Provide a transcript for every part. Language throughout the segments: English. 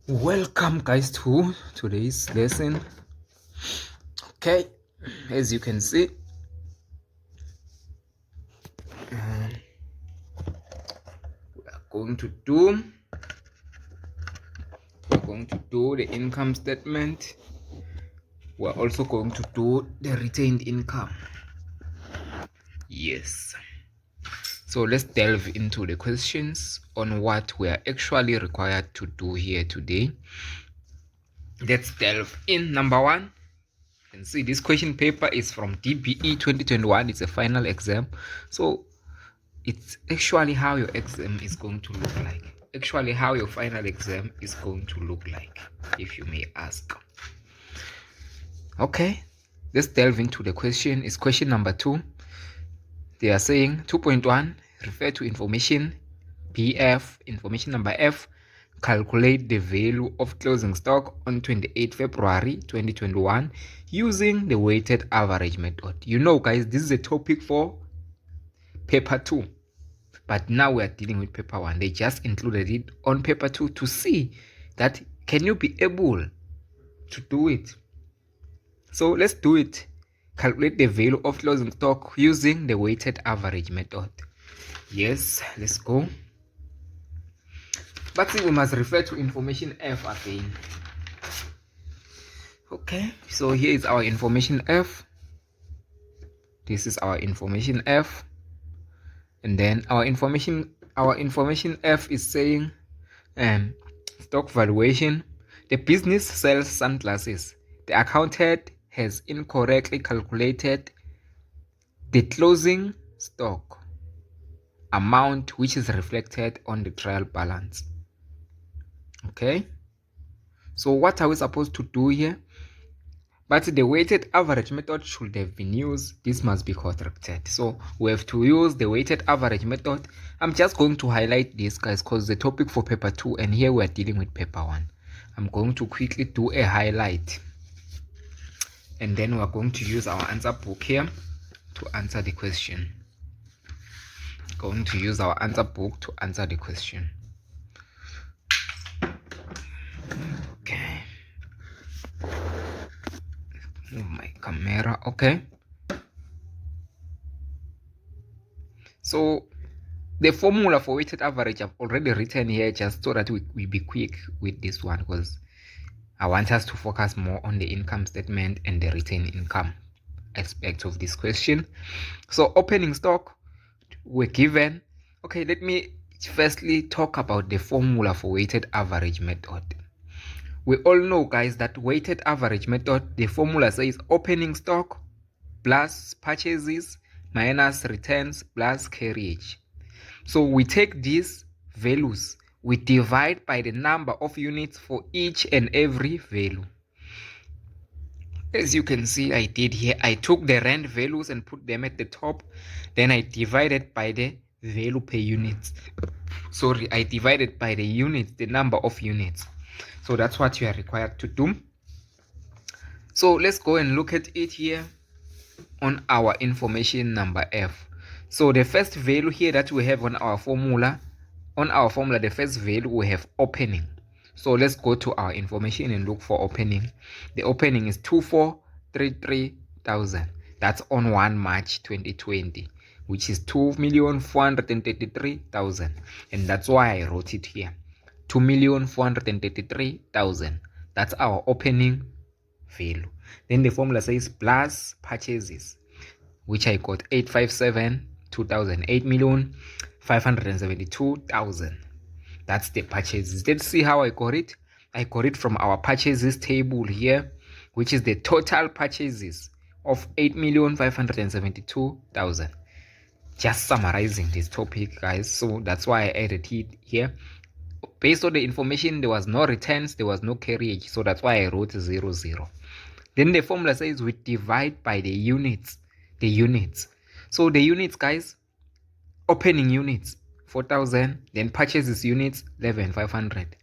Welcome guys to today's lesson. Okay, as you can see, we are going to do the income statement. We're also going to do the retained income. Yes, so let's delve into the questions on what we are actually required to do here today. Let's delve in. Number one, you can see this question paper is from DBE 2021. It's a final exam, so it's actually how your exam is going to look like. Actually, how your final exam is going to look like, if you may ask. Okay, let's delve into the question. It's question number 2. They are saying 2.1, refer to information BF, information number F, calculate the value of closing stock on 28 February 2021 using the weighted average method. You know, guys, this is a topic for paper 2. But now we are dealing with paper 1. They just included it on paper 2 to see that can you be able to do it. So let's do it. Calculate the value of closing stock using the weighted average method. Yes, let's go. But see, we must refer to information F again. Okay, so here is our information F. This is our information F. And then our information F is saying stock valuation. The business sells sunglasses. The accountant has incorrectly calculated the closing stock amount, which is reflected on the trial balance. Okay, so what are we supposed to do here? But the weighted average method should have been used. This must be corrected. So we have to use the weighted average method. I'm just going to highlight this, guys, because the topic for paper 2, and here we are dealing with paper 1. I'm going to quickly do a highlight. And then we're going to use our answer book here to answer the question. Going to use our answer book to answer the question. Okay. Move my camera. Okay. So the formula for weighted average I've already written here just so that we be quick with this one, because I want us to focus more on the income statement and the retained income aspect of this question. So opening stock, we're given. Okay, let me firstly talk about the formula for weighted average method. We all know, guys, that weighted average method, the formula says opening stock plus purchases minus returns plus carriage. So we take these values, we divide by the number of units for each and every value. As you can see, I did here, I took the rand values and put them at the top. Then I divided by the value per unit. Sorry, I divided by the units, the number of units. So that's what you are required to do. So let's go and look at it here on our information number F. So the first value here that we have on our formula, the first value we have opening. So let's go to our information and look for opening. The opening is 2433,000. That's on 1 March 2020, which is 2,433,000. And that's why I wrote it here. 2,433,000. That's our opening value. Then the formula says plus purchases, which I got 857,2,000, 8,572,000. That's the purchases. Let's see how I got it. I got it from our purchases table here, which is the total purchases of 8,572,000. Just summarizing this topic, guys. So that's why I added it here. Based on the information, there was no returns, there was no carriage. So that's why I wrote 00. Then the formula says we divide by the units. So the units, guys, opening units 4,000, then purchases units 11,500.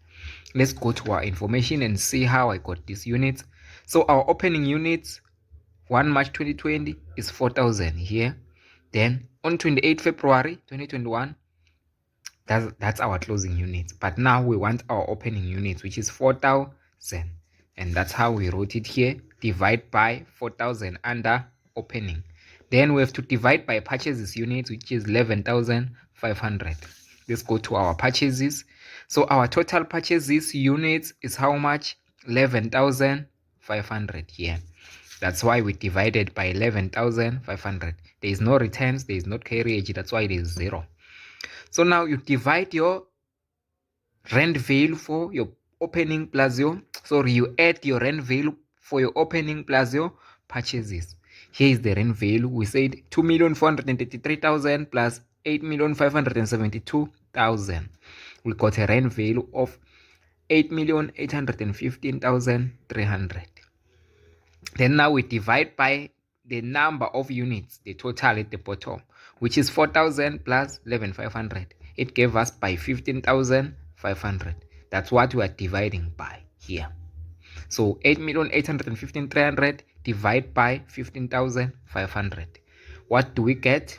Let's go to our information and see how I got these units. So our opening units 1 March 2020 is 4,000 here. Then on 28 February 2021, That's our closing units. But now we want our opening units, which is 4,000. And that's how we wrote it here. Divide by 4,000 under opening. Then we have to divide by purchases units, which is 11,500. Let's go to our purchases. So our total purchases units is how much? 11,500 here. That's why we divided by 11,500. There is no returns, there is no carriage. That's why it is 0. So now you divide your rent value for your opening plus your, sorry, you add your rent value for your opening plus your purchases. Here is the rent value. We said 2,433,000 plus 8,572,000. We got a rent value of 8,815,300. Then now we divide by the number of units, the total at the bottom, which is 4,000 plus 11,500. It gave us by 15,500. That's what we are dividing by here. So 8,815,300 divide by 15,500. What do we get?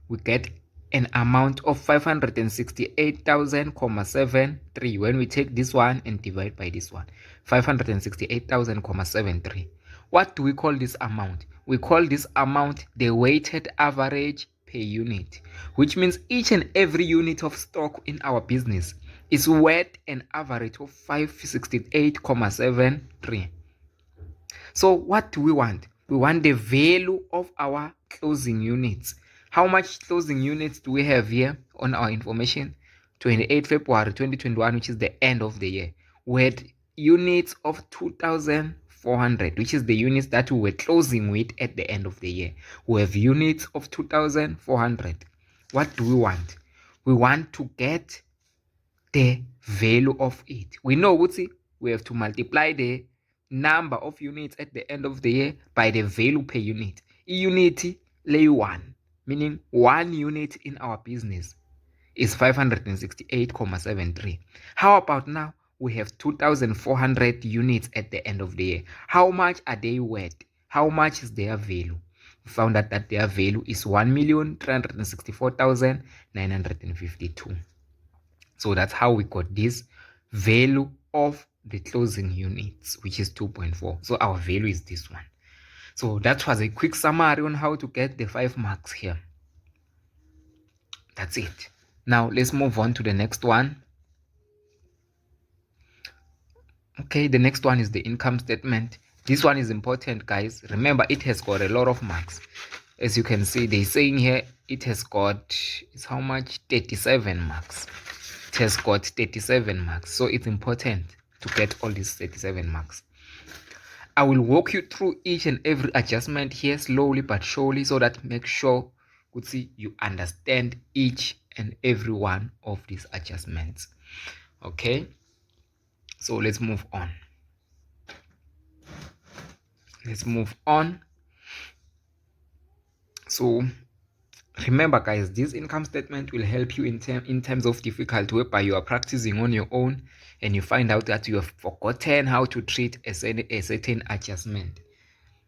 We get an amount of 568,000,73 when we take this one and divide by this one. 568,000,73. What do we call this amount? We call this amount the weighted average per unit, which means each and every unit of stock in our business is worth an average of 568,73. So what do we want? We want the value of our closing units. How much closing units do we have here on our information? 28 February 2021, which is the end of the year. We had units of 2,400, which is the units that we were closing with at the end of the year. We have units of 2,400. What do we want? We want to get the value of it. We know we have to multiply the number of units at the end of the year by the value per unit. Unit lay 1, meaning 1 unit in our business is 568,73. How about now? We have 2,400 units at the end of the year. How much are they worth? How much is their value? We found out that their value is 1,364,952. So that's how we got this value of the closing units, which is 2.4. So our value is this one. So that was a quick summary on how to get the 5 marks here. That's it. Now let's move on to the next one. Okay, the next one is the income statement. This one is important, guys. Remember, it has got a lot of marks. As you can see, they're saying here it has got, it's how much? 37 marks. It has got 37 marks. So it's important to get all these 37 marks. I will walk you through each and every adjustment here slowly but surely, so that make sure you understand each and every one of these adjustments. Okay, so let's move on. So remember, guys, this income statement will help you in terms of difficulty, whereby you are practicing on your own and you find out that you have forgotten how to treat a certain adjustment.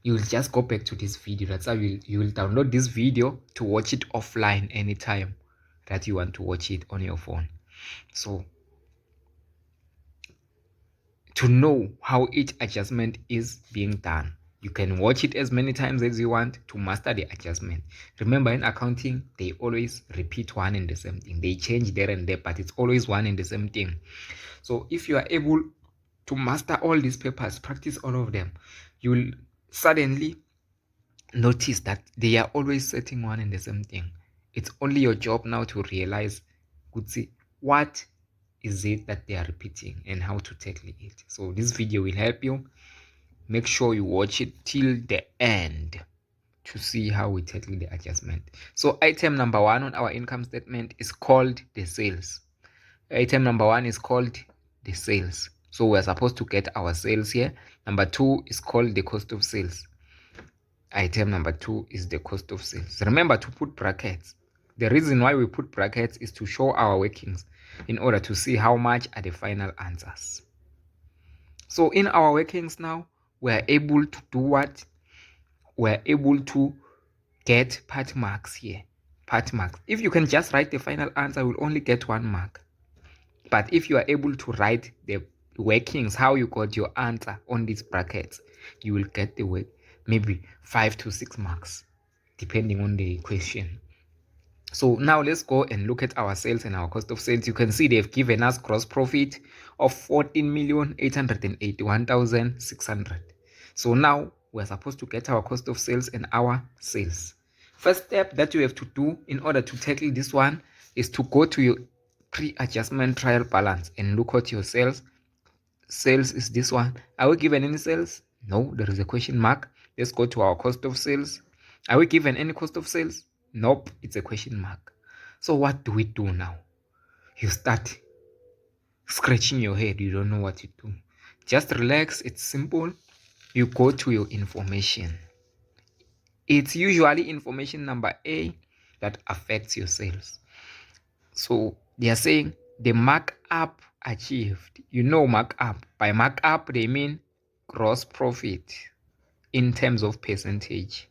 You will just go back to this video. That's how you will download this video to watch it offline anytime that you want to watch it on your phone. So to know how each adjustment is being done, you can watch it as many times as you want to master the adjustment. Remember, in accounting, they always repeat one and the same thing. They change there and there, but it's always one and the same thing. So if you are able to master all these papers, practice all of them, you will suddenly notice that they are always setting one and the same thing. It's only your job now to realize what is it that they are repeating and how to tackle it. So this video will help you. Make sure you watch it till the end to see how we tackle the adjustment. So item number 1 on our income statement is called the sales. Item number 1 is called the sales. So we're supposed to get our sales here. Number 2 is called the cost of sales. Item number 2 is the cost of sales. Remember to put brackets. The reason why we put brackets is to show our workings in order to see how much are the final answers. So in our workings now, we're able to do what? We're able to get part marks here. part marks. If you can just write the final answer, you will only get 1 mark. But if you are able to write the workings, how you got your answer on these brackets, you will get the work maybe 5 to 6 marks, depending on the question. So now let's go and look at our sales and our cost of sales. You can see they've given us gross profit of 14,881,600. So now we're supposed to get our cost of sales and our sales. First step that you have to do in order to tackle this one is to go to your pre-adjustment trial balance and look at your sales. Sales is this one. Are we given any sales? No, there is a question mark. Let's go to our cost of sales. Are we given any cost of sales? Nope, it's a question mark. So what do we do now? You start scratching your head. You don't know what to do. Just relax. It's simple. You go to your information. It's usually information number A that affects your sales. So they are saying the markup achieved. You know markup. By markup, they mean gross profit in terms of percentage.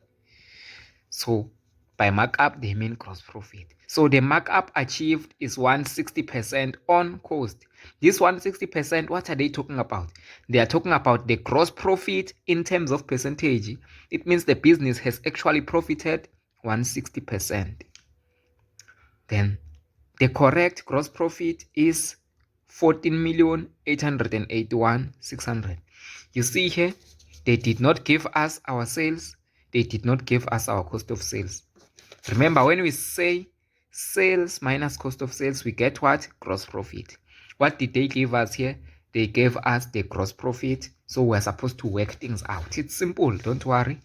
So by markup, they mean gross profit. So the markup achieved is 160% on cost. This 160%, what are they talking about? They are talking about the gross profit in terms of percentage. It means the business has actually profited 160%. Then the correct gross profit is 14,881,600. You see here, they did not give us our sales. They did not give us our cost of sales. Remember, when we say sales minus cost of sales, we get what? Gross profit. What did they give us here? They gave us the gross profit. So we're supposed to work things out. It's simple. Don't worry.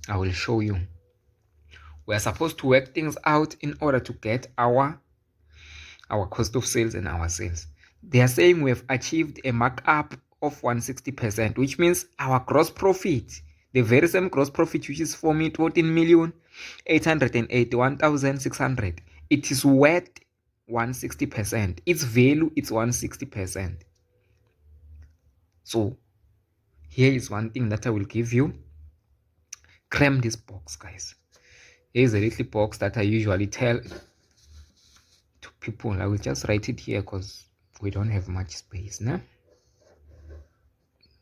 I will show you. We're supposed to work things out in order to get our cost of sales and our sales. They are saying we have achieved a markup of 160%, which means our gross profit, the very same gross profit, which is 14,881,600, it is worth 160%. Its value is 160%. So here is one thing that I will give you. Cram this box, guys. Here's a little box that I usually tell to people. I will just write it here because we don't have much space now.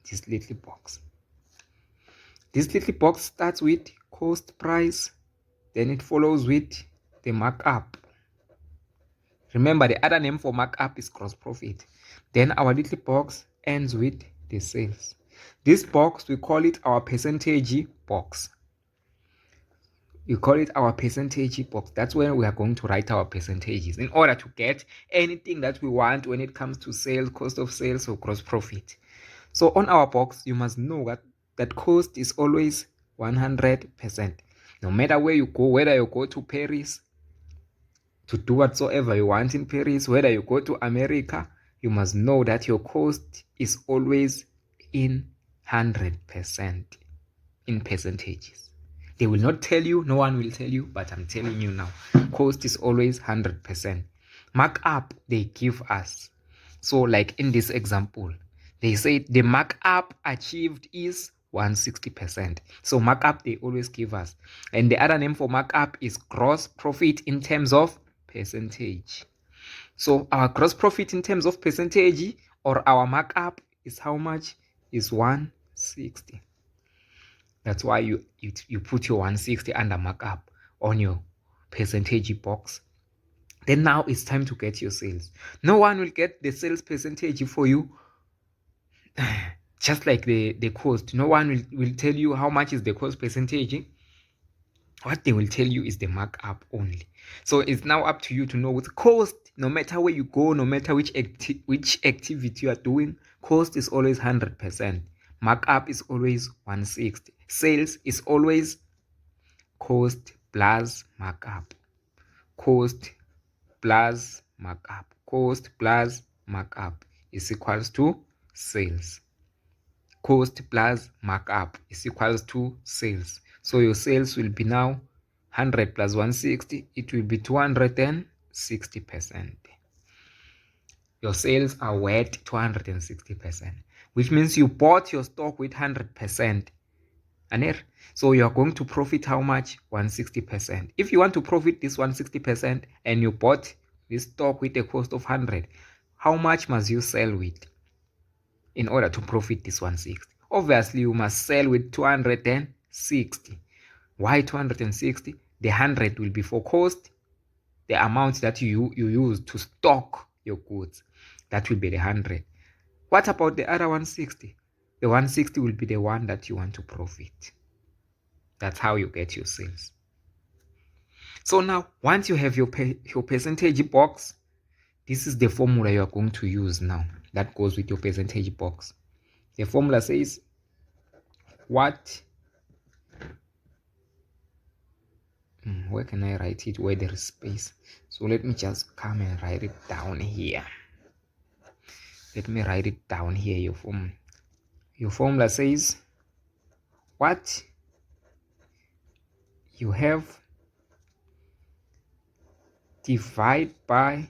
This little box starts with cost price, then it follows with the markup. Remember, the other name for markup is gross profit. Then our little box ends with the sales. This box, we call it our percentage box. You call it our percentage box. That's when we are going to write our percentages in order to get anything that we want when it comes to sales, cost of sales, or gross profit. So on our box, you must know that cost is always 100%. No matter where you go, whether you go to Paris to do whatsoever you want in Paris, whether you go to America, you must know that your cost is always in 100% in percentages. They will not tell you, no one will tell you, but I'm telling you now. Cost is always 100%. Markup they give us. So like in this example, they say the markup achieved is 160%. So markup they always give us. And the other name for markup is gross profit in terms of percentage. So our gross profit in terms of percentage or our markup is how much? Is 160. That's why you put your 160 under markup on your percentage box. Then now it's time to get your sales. No one will get the sales percentage for you. Just like the cost. No one will tell you how much is the cost percentage. What they will tell you is the markup only. So it's now up to you to know what cost. No matter where you go, no matter which activity you are doing, cost is always 100%. Markup is always 160. Sales is always cost plus markup. Cost plus markup. Cost plus markup is equals to sales. Cost plus markup is equals to sales. So your sales will be now 100 plus 160. It will be 260%. Your sales are worth 260%, which means you bought your stock with 100%. So you are going to profit how much? 160%. If you want to profit this 160% and you bought this stock with a cost of 100, how much must you sell with in order to profit this 160? Obviously, you must sell with 260. Why 260? The 100 will be for cost. The amount that you use to stock your goods, that will be the 100. What about the other 160? The 160 will be the one that you want to profit. That's how you get your sales. So now, once you have your percentage box, this is the formula you are going to use now. That goes with your percentage box. The formula says, what? Where can I write it? Where there is space. So let me just come and write it down here. Let me write it down here. Your formula says, what you have divide by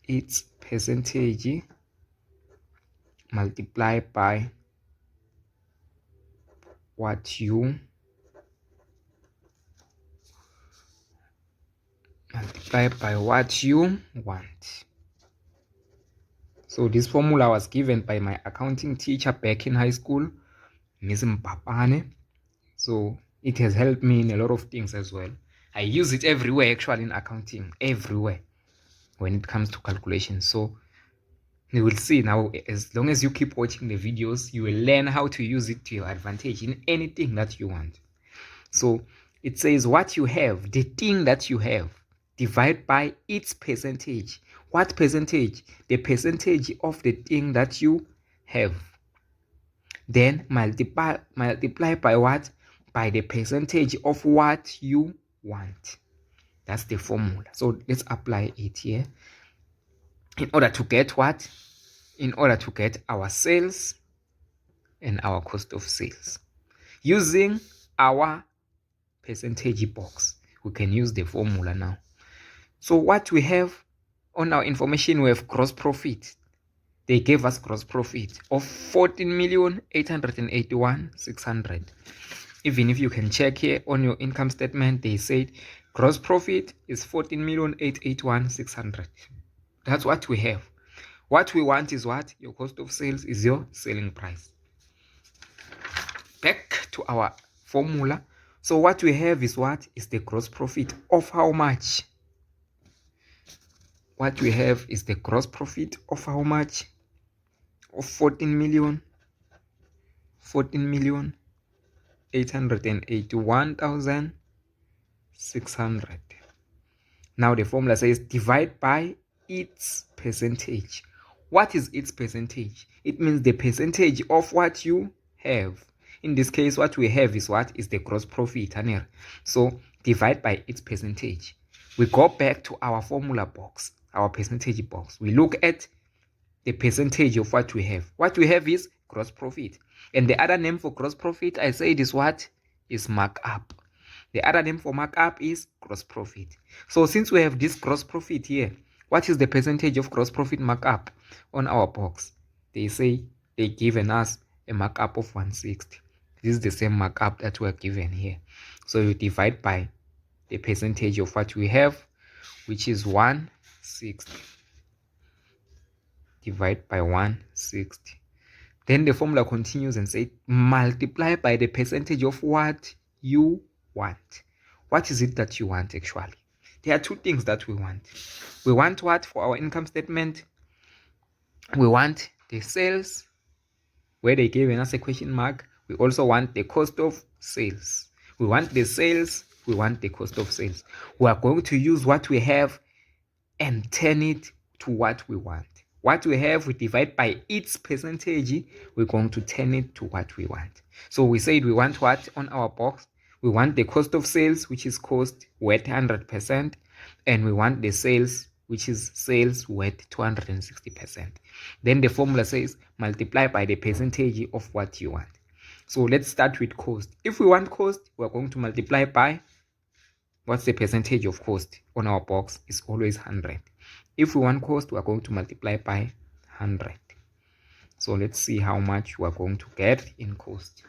its percentage multiply by what you want. So this formula was given by my accounting teacher back in high school, Ms. Mpapane. So it has helped me in a lot of things as well. I use it everywhere, actually, in accounting, everywhere when it comes to calculation. So you will see now, as long as you keep watching the videos, you will learn how to use it to your advantage in anything that you want. So it says what you have, the thing that you have, divide by its percentage. What percentage? The percentage of the thing that you have. Then multiply by what? By the percentage of what you want. That's the formula. So let's apply it here. In order to get what? In order to get our sales and our cost of sales. Using our percentage box, we can use the formula now. So what we have on our information, we have gross profit. They gave us gross profit of 14,881,600. Even if you can check here on your income statement, they said gross profit is 14,881,600. That's what we have. What we want is what? Your cost of sales is your selling price. Back to our formula. So what we have is what? Is the gross profit of how much? What we have is the gross profit of how much? Of 14,881,600. Now the formula says divide by its percentage. What is its percentage? It means the percentage of what you have. In this case, what we have is what? Is the gross profit. So divide by its percentage. We go back to our formula box, our percentage box. We look at the percentage of what we have. What we have is gross profit. And the other name for gross profit, I said, is what? Is markup. The other name for markup is gross profit. So since we have this gross profit here, what is the percentage of gross profit markup on our box? They say they given us a markup of 160. This is the same markup that we're given here. So you divide by the percentage of what we have, which is 160. Divide by 160. Then the formula continues and says multiply by the percentage of what you want. What is it that you want actually? There are two things that we want. We want what for our income statement? We want the sales, where they gave us a question mark. We also want the cost of sales. We want the sales, we want the cost of sales. We are going to use what we have and turn it to what we want. What we have, we divide by its percentage. We're going to turn it to what we want. So we said we want what on our box? We want the cost of sales, which is cost worth 100%. And we want the sales, which is sales worth 260%. Then the formula says multiply by the percentage of what you want. So let's start with cost. If we want cost, we're going to multiply by what's the percentage of cost on our box? Is always 100. If we want cost, we are going to multiply by 100. So let's see how much we are going to get in cost.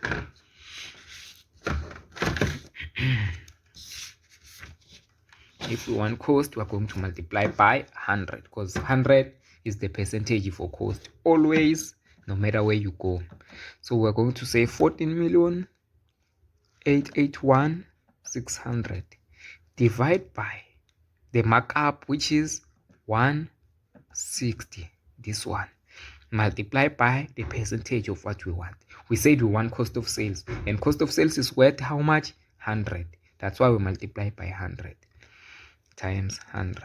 If we want cost, we are going to multiply by 100, because 100 is the percentage for cost always, no matter where you go. So we're going to say 14,881,600 divide by the markup, which is 160, this one, multiply by the percentage of what we want. We said we want cost of sales, and cost of sales is worth how much? 100. That's why we multiply by 100 times 100.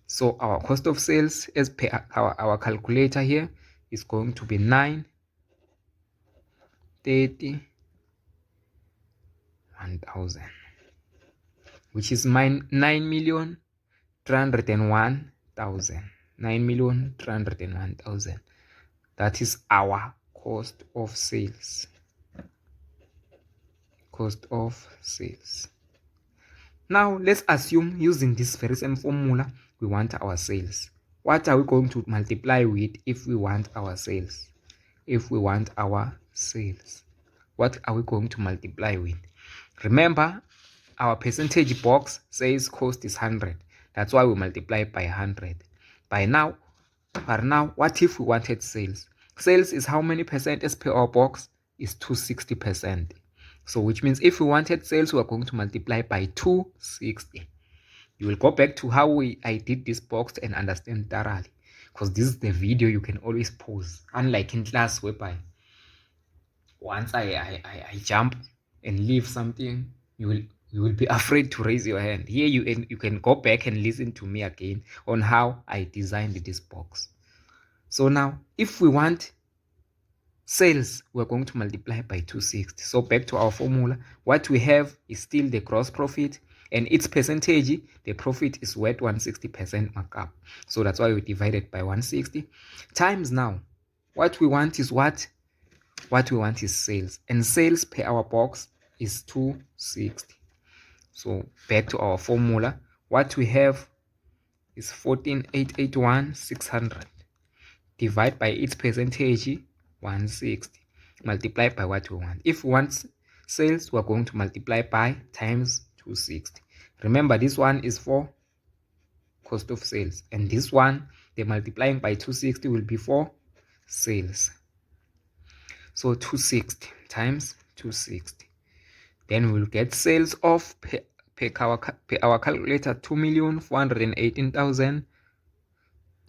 So our cost of sales, as per our calculator here, is going to be 931,000, which is 9,301,000. 9,301,000. That is our cost of sales. Cost of sales. Now let's assume, using this very same formula, we want our sales. What are we going to multiply with if we want our sales? If we want our sales, what are we going to multiply with? Remember, our percentage box says cost is 100. That's why we multiply by 100. But now, what if we wanted sales? Sales is how many percent as per our box? Is 260%. So which means if we wanted sales, we are going to multiply by 260. You will go back to how I did this box and understand thoroughly, because this is the video you can always pause, unlike in class whereby once I jump and leave something, you will be afraid to raise your hand. Here you can go back and listen to me again on how I designed this box. So now if we want sales, we're going to multiply by 260. So back to our formula, what we have is still the gross profit, and its percentage, the profit is worth 160% markup. So that's why we divided by 160 times. Now what we want is what we want is sales, and sales per our box is 260. So back to our formula, what we have is 14,881,600 divide by its percentage 160, multiply by what we want. If we want sales, we're going to multiply by times 260. Remember, this one is for cost of sales, and this one, the multiplying by 260, will be for sales. So 260 times 260, then we'll get sales of per our calculator 2,418,000.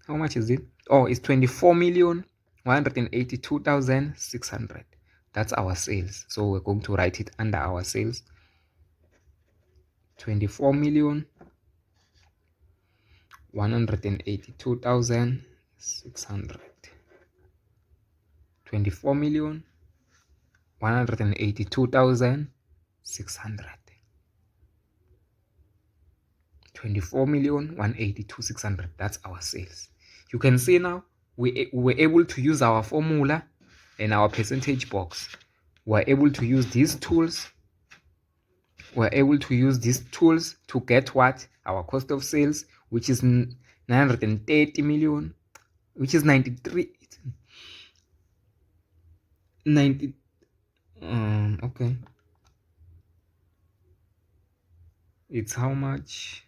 How much is it? Oh, it's 24,182,600. That's our sales. So we're going to write it under our sales. 24,182,600. 24,182,600. 24,182,600. That's our sales. You can see now we were able to use our formula and our percentage box. We're able to use these tools. We're able to use these tools to get what? Our cost of sales, which is 930 million, which is 90. Okay. It's how much?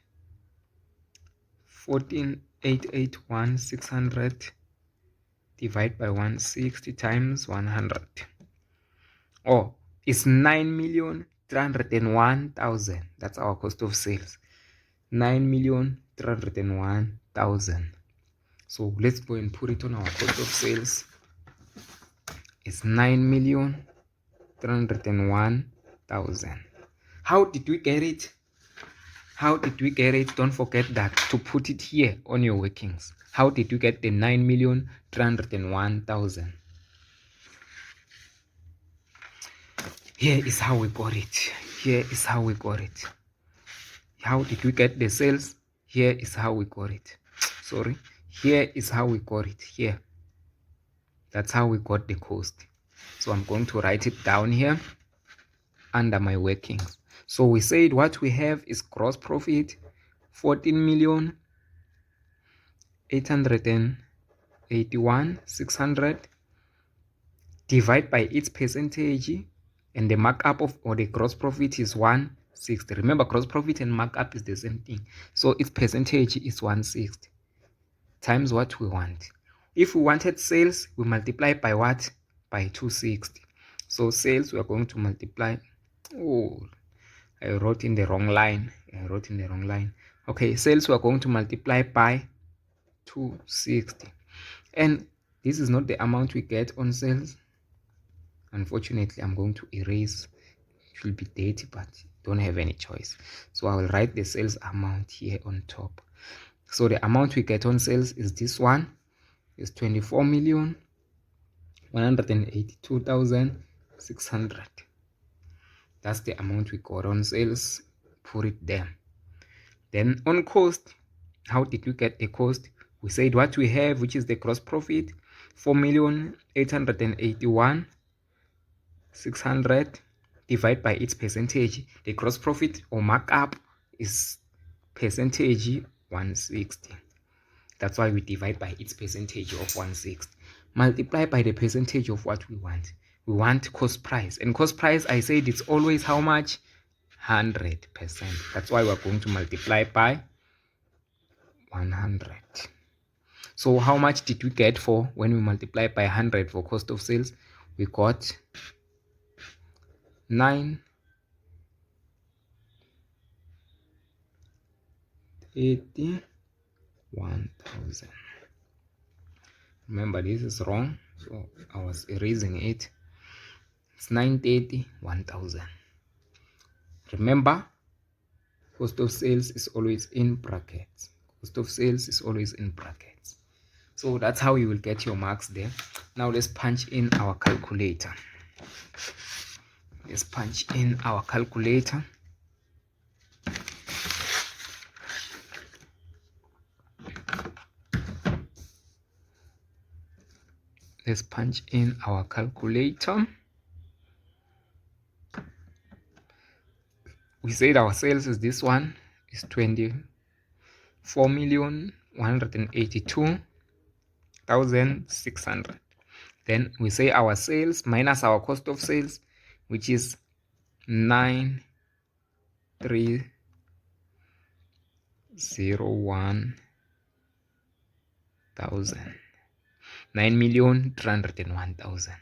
14,881,600 divided by 160 times 100. Oh, it's 9,301,000. That's our cost of sales. 9,301,000. So let's go and put it on our cost of sales. It's 9,301,000. How did we get it? How did we get it? Don't forget that to put it here on your workings. How did you get the 9,301,000? Here is how we got it. Here is how we got it. How did we get the sales? Here is how we got it. Sorry. Here is how we got it. Here. That's how we got the cost. So I'm going to write it down here under my workings. So we said what we have is gross profit 14,881,600 divide by its percentage, and the markup of or the gross profit is 160. Remember, gross profit and markup is the same thing, so its percentage is 160 times what we want. If we wanted sales, we multiply by what? By 260. So sales, we are going to multiply. Oh, I wrote in the wrong line. Okay, sales, we are going to multiply by 260. And this is not the amount we get on sales. Unfortunately, I'm going to erase. It will be dirty, but don't have any choice. So I will write the sales amount here on top. So the amount we get on sales is this one. Is 24,182,600. That's the amount we got on sales. Put it there. Then on cost, how did we get the cost? We said what we have, which is the gross profit, 4,881,600 divided by its percentage. The gross profit or markup is percentage 160. That's why we divide by its percentage of 160. Multiply by the percentage of what we want. We want cost price. And cost price, I said it's always how much? 100%. That's why we're going to multiply by 100. So how much did we get for when we multiply by 100 for cost of sales? We got 981,000. Remember, this is wrong, so I was erasing it. It's 931,000. Remember, cost of sales is always in brackets. Cost of sales is always in brackets. So that's how you will get your marks there. Now let's punch in our calculator. Let's punch in our calculator. Let's punch in our calculator. We said our sales is this one, is 24,182,600. Then we say our sales minus our cost of sales, which is 9,301,000. 9,301,000.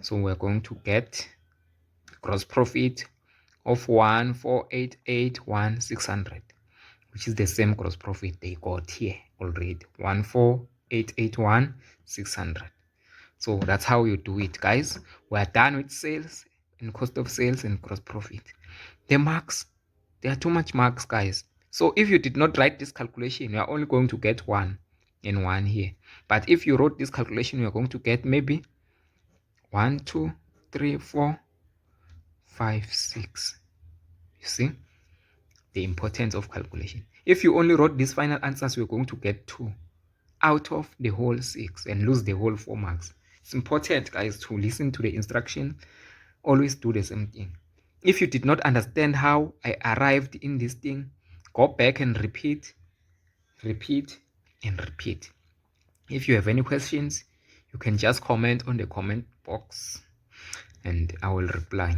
So we're going to get gross profit of 1,488,600, which is the same gross profit they got here already, 1,488,600. So that's how you do it, guys. We are done with sales and cost of sales and gross profit. The marks, there are too much marks, guys. So if you did not write this calculation, you are only going to get 1 and 1 here. But if you wrote this calculation, you are going to get maybe 1, 2, 3, 4, 5, 6. You see the importance of calculation. If you only wrote these final answers, you're going to get 2 out of the whole 6 and lose the whole 4 marks. It's important, guys, to listen to the instruction. Always do the same thing. If you did not understand how I arrived in this thing, go back and repeat. If you have any questions, you can just comment on the comment box and I will reply.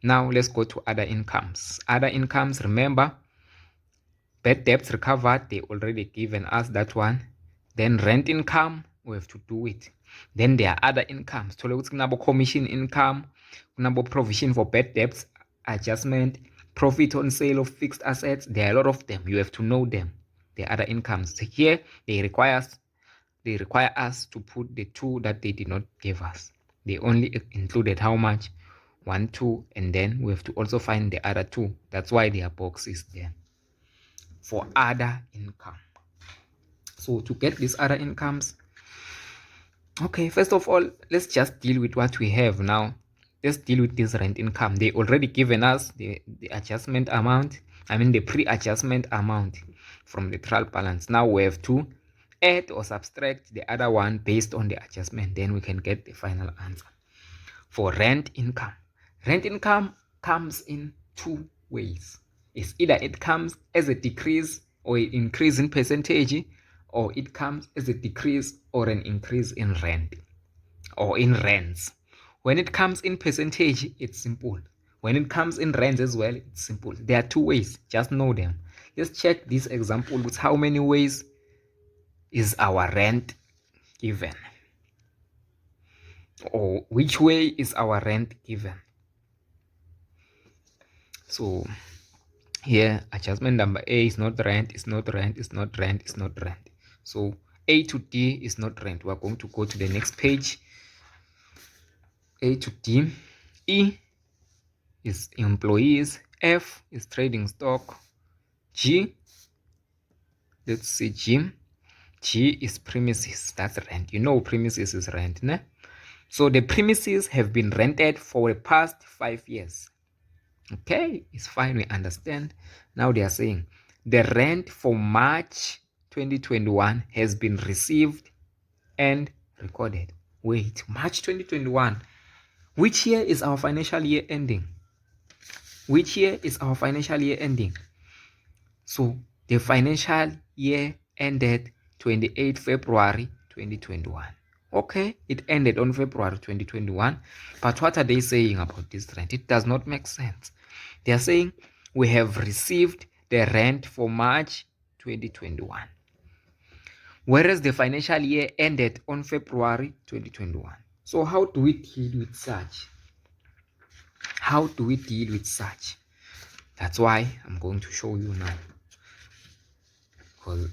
Now let's go to other incomes. Other incomes, remember, bad debts recovered, they already given us that one. Then rent income, we have to do it. Then there are other incomes. Commission income, provision for bad debts adjustment, profit on sale of fixed assets. There are a lot of them. You have to know them. The other incomes. Here they require us to put the 2 that they did not give us. They only included how much? 1, 2, and then we have to also find the other 2. That's why their box is there for other income. So to get these other incomes, okay, first of all, let's just deal with what we have now. Let's deal with this rent income. They already given us the adjustment amount, the pre-adjustment amount from the trial balance. Now we have to add or subtract the other one based on the adjustment. Then we can get the final answer. For rent income, rent income comes in 2 ways. It's either it comes as a decrease or an increase in percentage, or it comes as a decrease or an increase in rent. or in rands. When it comes in percentage, it's simple. When it comes in rands as well, it's simple. There are two ways, just know them. Let's check this example with how many ways is our rent given, or which way is our rent given. So here, adjustment number A is not rent, it's not rent, it's not rent, it's not rent. So A to D is not rent. We're going to go to the next page. A to D. E is employees. F is trading stock. G, let's see G. G is premises. That's rent. You know premises is rent, ne? So the premises have been rented for the past 5 years. Okay, it's fine, we understand. Now they are saying the rent for March 2021 has been received and recorded. Wait, March 2021. Which year is our financial year ending? Which year is our financial year ending? So the financial year ended 28 February 2021. Okay, it ended on February 2021. But what are they saying about this rent? It does not make sense. They are saying we have received the rent for March 2021, whereas the financial year ended on February 2021. So how do we deal with such? How do we deal with such? That's why I'm going to show you now, because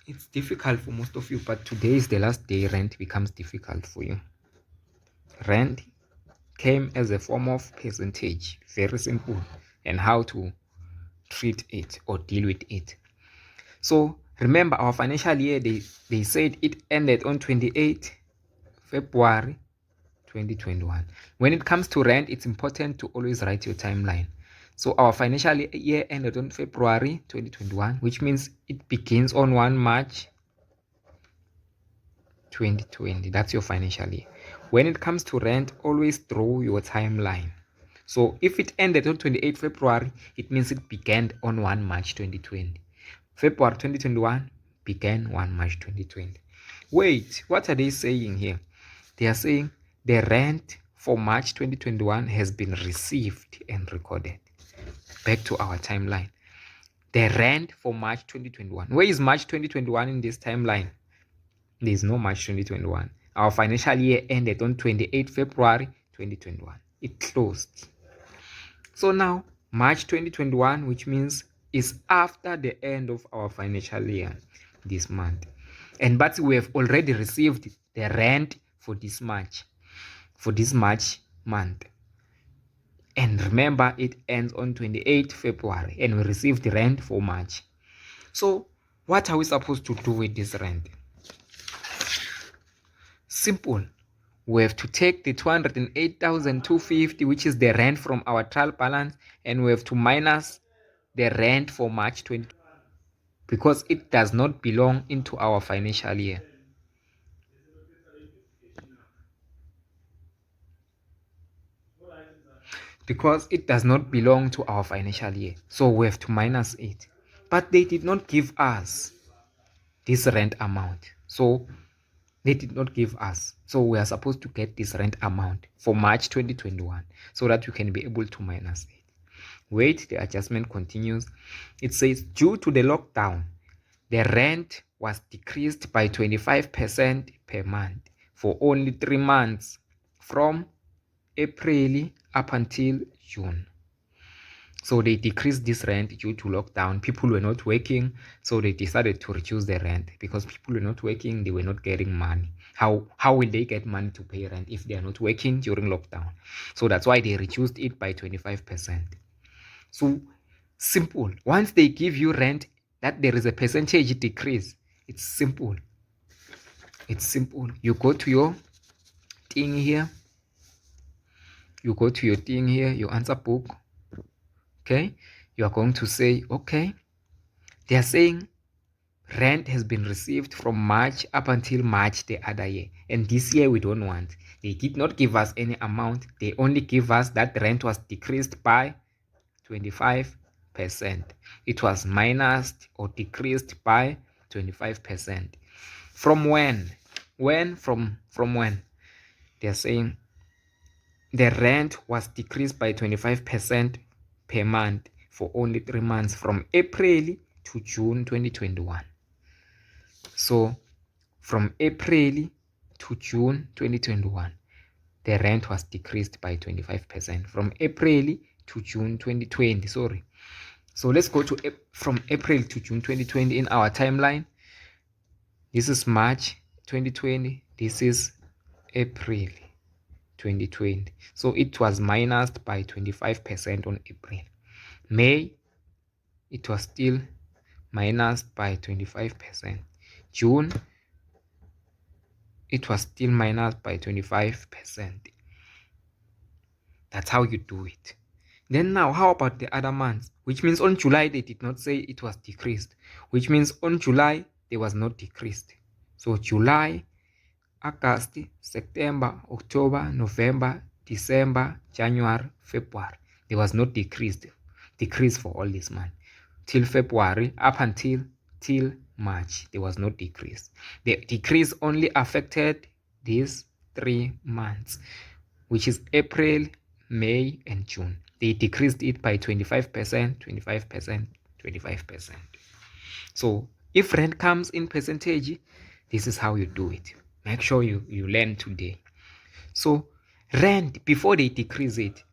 it's difficult for most of you, but today is the last day rent becomes difficult for you. Rent came as a form of percentage, very simple, and how to treat it or deal with it. So remember, our financial year, they said it ended on 28 February 2021. When it comes to rent, it's important to always write your timeline. So our financial year ended on February 2021, which means it begins on 1 March 2020. That's your financial year. When it comes to rent, always draw your timeline. So if it ended on 28 February, it means it began on 1 March 2020. February 2021 began 1 March 2020. Wait, what are they saying here? They are saying the rent for March 2021 has been received and recorded. Back to our timeline. The rent for March 2021. Where is March 2021 in this timeline? There is no March 2021. Our financial year ended on 28 February 2021. It closed. So now, March 2021, which means is after the end of our financial year this month. But we have already received the rent for this March month. And remember, it ends on 28 February and we received the rent for March. So what are we supposed to do with this rent? Simple. We have to take the 208,250, which is the rent from our trial balance, and we have to minus the rent for March 20, because it does not belong into our financial year. Because it does not belong to our financial year, so we have to minus it. But they did not give us this rent amount, so they did not give us. So we are supposed to get this rent amount for March 2021 so that we can be able to minus it. Wait, the adjustment continues. It says, due to the lockdown, the rent was decreased by 25% per month for only 3 months, from April up until June. So they decreased this rent due to lockdown. People were not working, so they decided to reduce the rent because people were not working, they were not getting money. How will they get money to pay rent if they are not working during lockdown? So that's why they reduced it by 25%. So simple. Once they give you rent that there is a percentage decrease, it's simple. It's simple. You go to your thing here. You go to your thing here, your answer book. Okay, you are going to say, okay, they are saying rent has been received from March up until March the other year, and this year we don't want. They did not give us any amount. They only give us that rent was decreased by 25%. It was minused or decreased by 25%. From when? From when? they're saying the rent was decreased by 25% per month for only 3 months from April to June 2021. So from April to June 2021, the rent was decreased by 25% from April to June 2020. Sorry. So let's go to from April to June 2020 in our timeline. This is March 2020. This is April 2020. So it was minused by 25% on April. May, it was still minused by 25%. June, it was still minused by 25%. That's how you do it. Then now, how about the other months? Which means on July, they did not say it was decreased. Which means on July, there was not decreased. So July, August, September, October, November, December, January, February. There was no decrease for all this month. Till February, up until March, there was no decrease. The decrease only affected these 3 months, which is April, May, and June. They decreased it by 25%, 25%, 25%. So if rent comes in percentage, this is how you do it. Make sure you learn today. So rent, before they decrease it,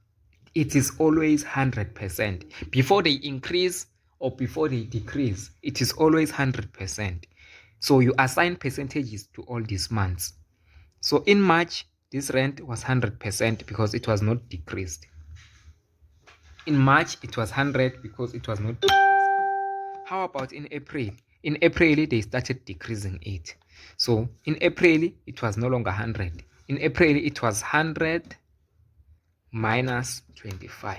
it is always 100%. Before they increase or before they decrease, it is always 100%. So you assign percentages to all these months. So in March, this rent was 100% because it was not decreased. In March, it was 100 because it was not decreased. How about in April? In April, they started decreasing it. So in April, it was no longer 100. In April, it was 100 minus 25,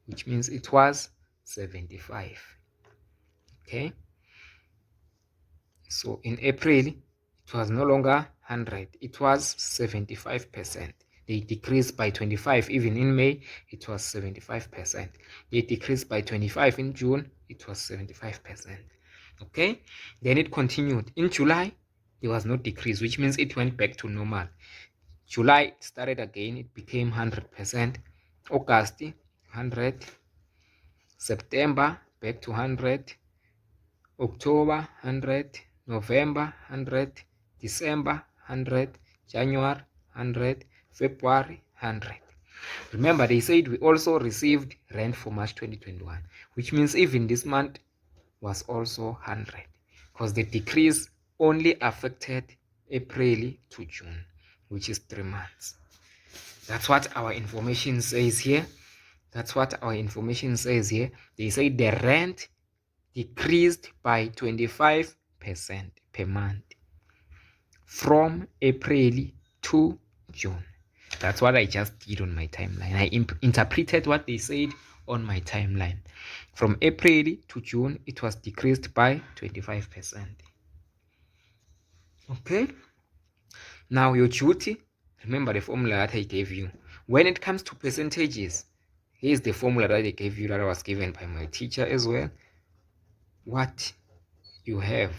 which means it was 75. Okay. So in April, it was no longer 100. It was 75%. They decreased by 25. Even in May, it was 75%. They decreased by 25 in June. It was 75%. Okay. Then it continued. In July, there was no decrease, which means it went back to normal. July it started again. It became 100%. August, 100. September, back to 100. October, 100. November, 100. December, 100. January, 100. February, 100. Remember, they said we also received rent for March 2021, which means even this month was also 100, because the decrease only affected April to June, which is 3 months. That's what our information says here. That's what our information says here. They say the rent decreased by 25% per month from April to June. That's what I just did on my timeline. I interpreted what they said on my timeline. From April to June, it was decreased by 25%. Okay. Now your duty, remember the formula that I gave you. When it comes to percentages, here's the formula that I gave you that was given by my teacher as well. What you have,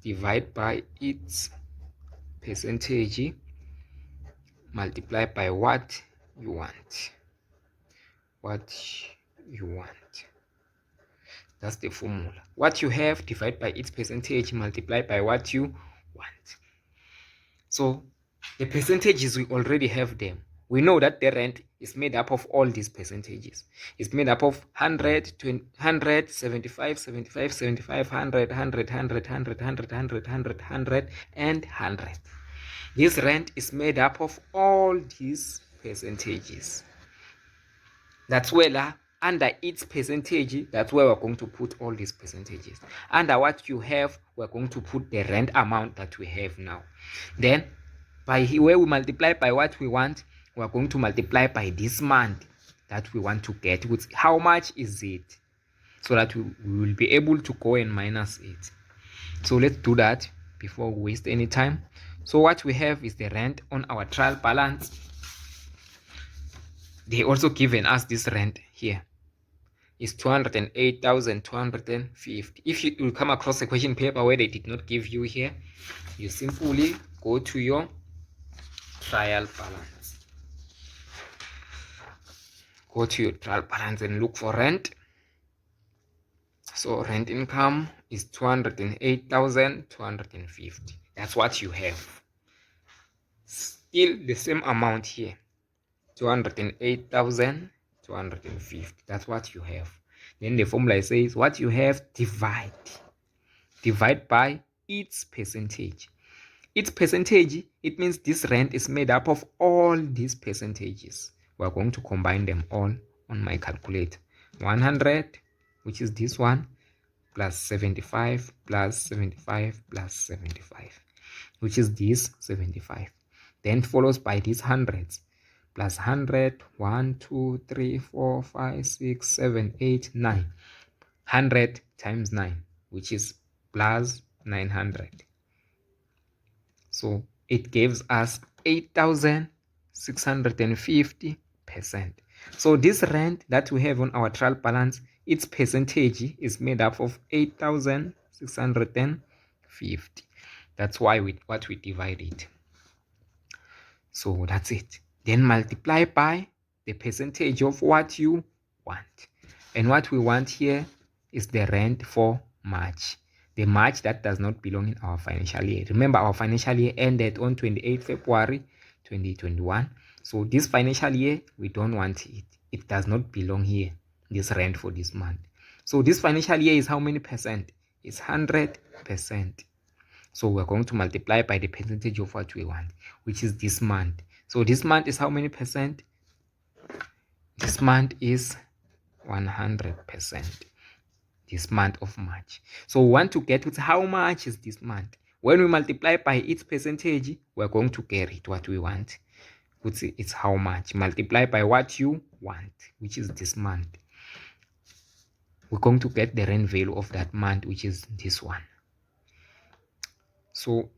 divide by its percentage, multiply by what you want. What you want. That's the formula. What you have, divide by its percentage, multiply by what you want. So the percentages, we already have them. We know that the rent is made up of all these percentages. It's made up of 100, 20, 100, 75, 75, 75, 100, 100, 100, 100, 100, 100, 100, 100, and 100. This rent is made up of all these percentages. That's where under its percentage, that's where we're going to put all these percentages. Under what you have, we're going to put the rent amount that we have now. Then by where we multiply by what we want, we're going to multiply by this month that we want to get. With how much is it? So that we will be able to go and minus it. So let's do that before we waste any time. So what we have is the rent on our trial balance. They also given us this rent here. It's 208,250. If you will come across a question paper where they did not give you here, you simply go to your trial balance. Go to your trial balance and look for rent. So rent income is 208,250. That's what you have. Still the same amount here, 208,250. That's what you have. Then the formula says what you have divide by its percentage. Its percentage, it means this rent is made up of all these percentages. We're going to combine them all on my calculator. 100, which is this one, plus 75 plus 75 plus 75, which is this 75. Then follows by these hundreds, plus 100, 1, 2, 3, 4, 5, 6, 7, 8, 9. 100 times 9, which is plus 900. So it gives us 8,650%. So this rent that we have on our trial balance, its percentage is made up of 8,650. That's why we divide it. So that's it. Then multiply by the percentage of what you want. And what we want here is the rent for March. The March that does not belong in our financial year. Remember, our financial year ended on 28 February 2021. So this financial year, we don't want it. It does not belong here, this rent for this month. So this financial year is how many percent? It's 100%. So we're going to multiply by the percentage of what we want, which is this month. So this month is how many percent? This month is 100%. This month of March. So we want to get how much is this month. When we multiply by its percentage, we're going to get what we want. It's how much. Multiply by what you want, which is this month. We're going to get the rent value of that month, which is this one. So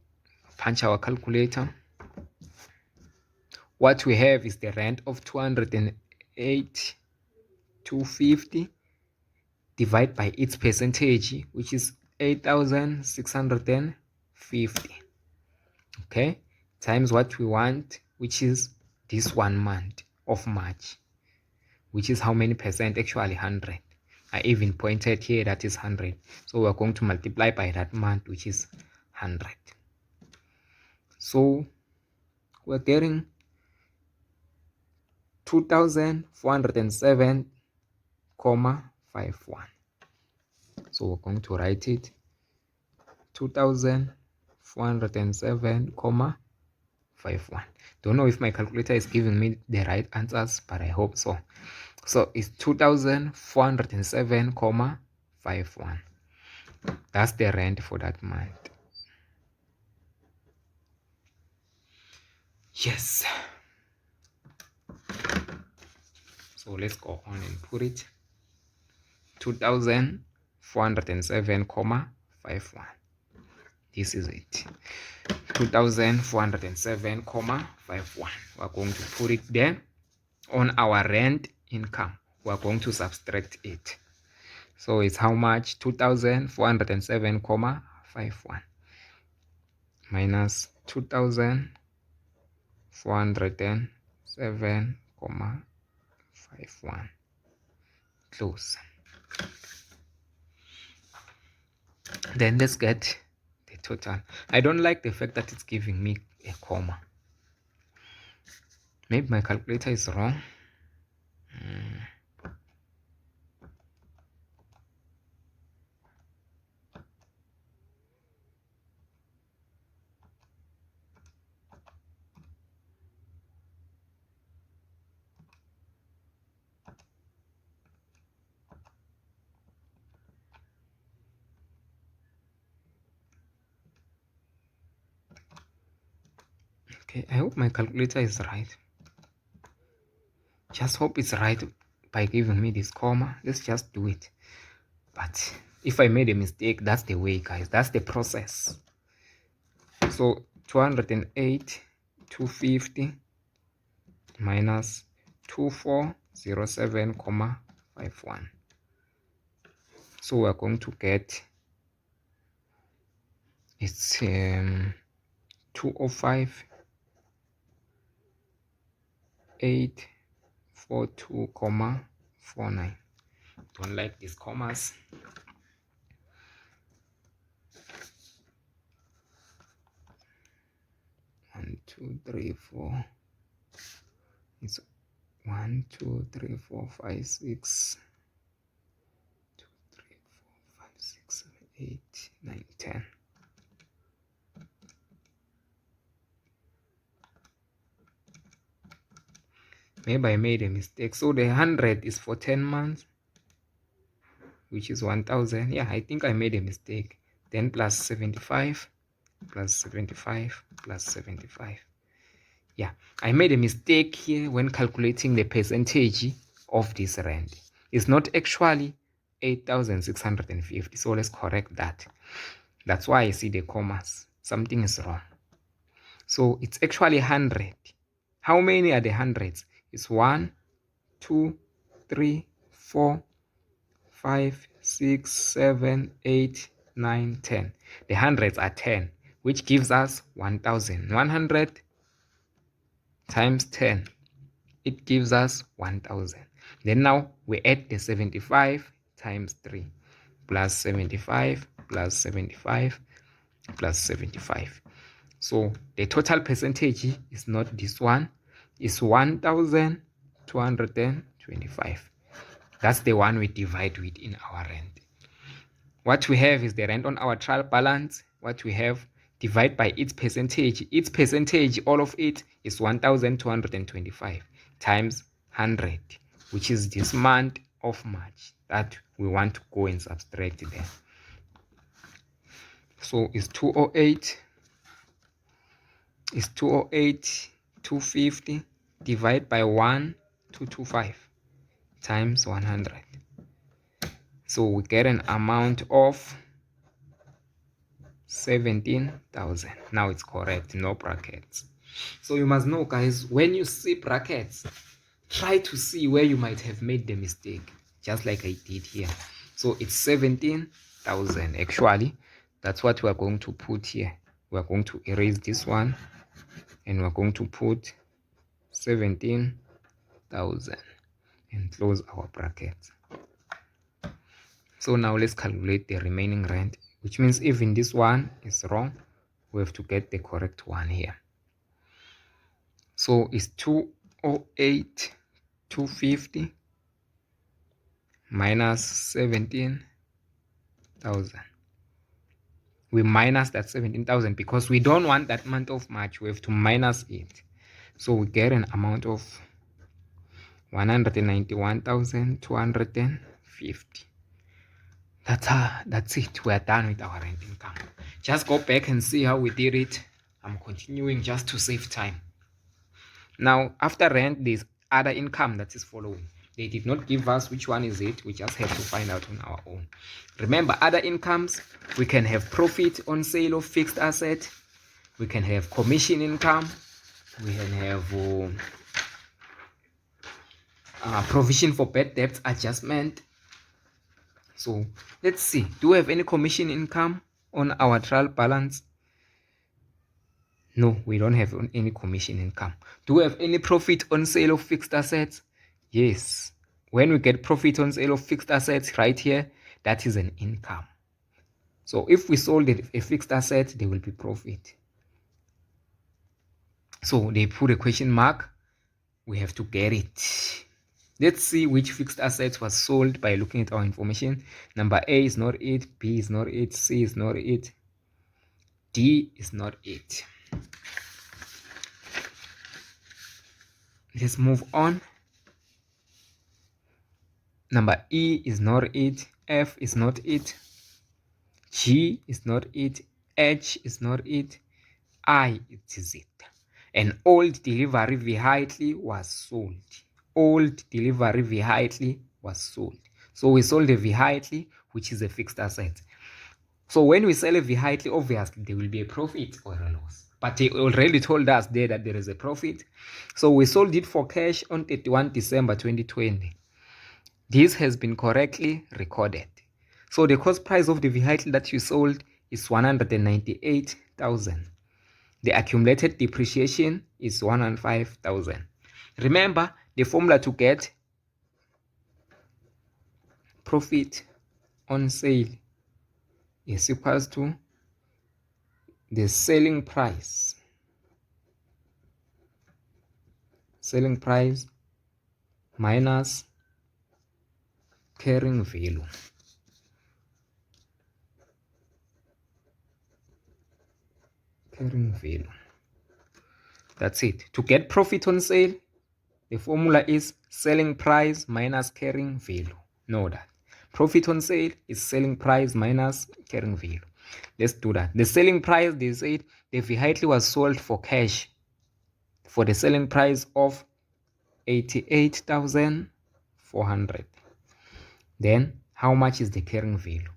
punch our calculator. What we have is the rent of 208,250 divided by its percentage, which is 8,650. Okay, times what we want, which is this 1 month of March, which is how many percent? Actually 100. I even pointed here that is 100. So we're going to multiply by that month, which is 100. So we're getting 2,407,51. So we're going to write it 2,407,51. Don't know if my calculator is giving me the right answers, but I hope so. So it's 2,407,51. That's the rent for that month. Yes. So let's go on and put it. 2,407,51. This is it. 2,407,51. We're going to put it there. On our rent income, we're going to subtract it. So it's how much? 2,407,51 minus 2,407,51. Close. Then let's get the total. I don't like the fact that it's giving me a comma. Maybe my calculator is wrong. Okay, I hope my calculator is right. Just hope it's right by giving me this comma. Let's just do it. But if I made a mistake, that's the way, guys. That's the process. So 208,250 minus 2,407,51. So we're going to get it's 205,842,49. Don't like these commas. One, two, three, four. It's 1, 2, 3, 4, 5, 6. 2, 3, 4, 5, 6, 7, 8, 9, 10. Maybe I made a mistake. So the 100 is for 10 months, which is 1,000. Yeah, I think I made a mistake. Then plus 75, plus 75, plus 75. Yeah, I made a mistake here when calculating the percentage of this rent. It's not actually 8,650. So let's correct that. That's why I see the commas. Something is wrong. So it's actually 100. How many are the hundreds? It's 1, 2, 3, 4, 5, 6, 7, 8, 9, 10. The hundreds are 10, which gives us 1,000. 100 times 10, it gives us 1,000. Then now we add the 75 times 3, plus 75, plus 75, plus 75. So the total percentage is not this one, it's 1,225. That's the one we divide with in our rent. What we have is the rent on our trial balance. What we have, divide by its percentage. Its percentage, all of it, is 1,225 times 100, which is this month of March that we want to go and subtract there. So it's 208. Is 250 divided by 1,225 times 100. So we get an amount of 17,000. Now it's correct, no brackets. So you must know, guys, when you see brackets, try to see where you might have made the mistake, just like I did here. So it's 17,000 actually. That's what we are going to put here. We are going to erase this one, and we're going to put 17,000 and close our brackets. So now let's calculate the remaining rent, which means even this one is wrong, we have to get the correct one here. So it's 208,250 minus 17,000. We minus that 17,000 because we don't want that month of March. We have to minus it. So we get an amount of 191,250. That's it. We are done with our rent income. Just go back and see how we did it. I'm continuing just to save time. Now, after rent, there's other income that is following. They did not give us which one is it. We just have to find out on our own. Remember, other incomes, we can have profit on sale of fixed asset. We can have commission income. We can have provision for bad debt adjustment. So let's see, do we have any commission income on our trial balance? No, we don't have any commission income. Do we have any profit on sale of fixed assets? Yes. When we get profit on sale of fixed assets right here, that is an income. So if we sold a fixed asset, there will be profit. So they put a question mark. We have to get it. Let's see which fixed assets was sold by looking at our information. Number A is not it, B is not it, C is not it, D is not it. Let's move on. Number E is not it, F is not it, G is not it, H is not it, I it is it. An old delivery vehicle was sold. Old delivery vehicle was sold. So we sold a vehicle, which is a fixed asset. So when we sell a vehicle, obviously there will be a profit or a loss. But they already told us there that there is a profit. So we sold it for cash on 31 December 2020. This has been correctly recorded. So the cost price of the vehicle that you sold is 198,000. The accumulated depreciation is 105,000. Remember, the formula to get profit on sale is equals to the selling price minus carrying value. That's it. To get profit on sale, the formula is selling price minus carrying value. Know that. Profit on sale is selling price minus carrying value. Let's do that. The selling price, they said the vehicle was sold for cash for the selling price of 88,400. Then how much is the carrying value?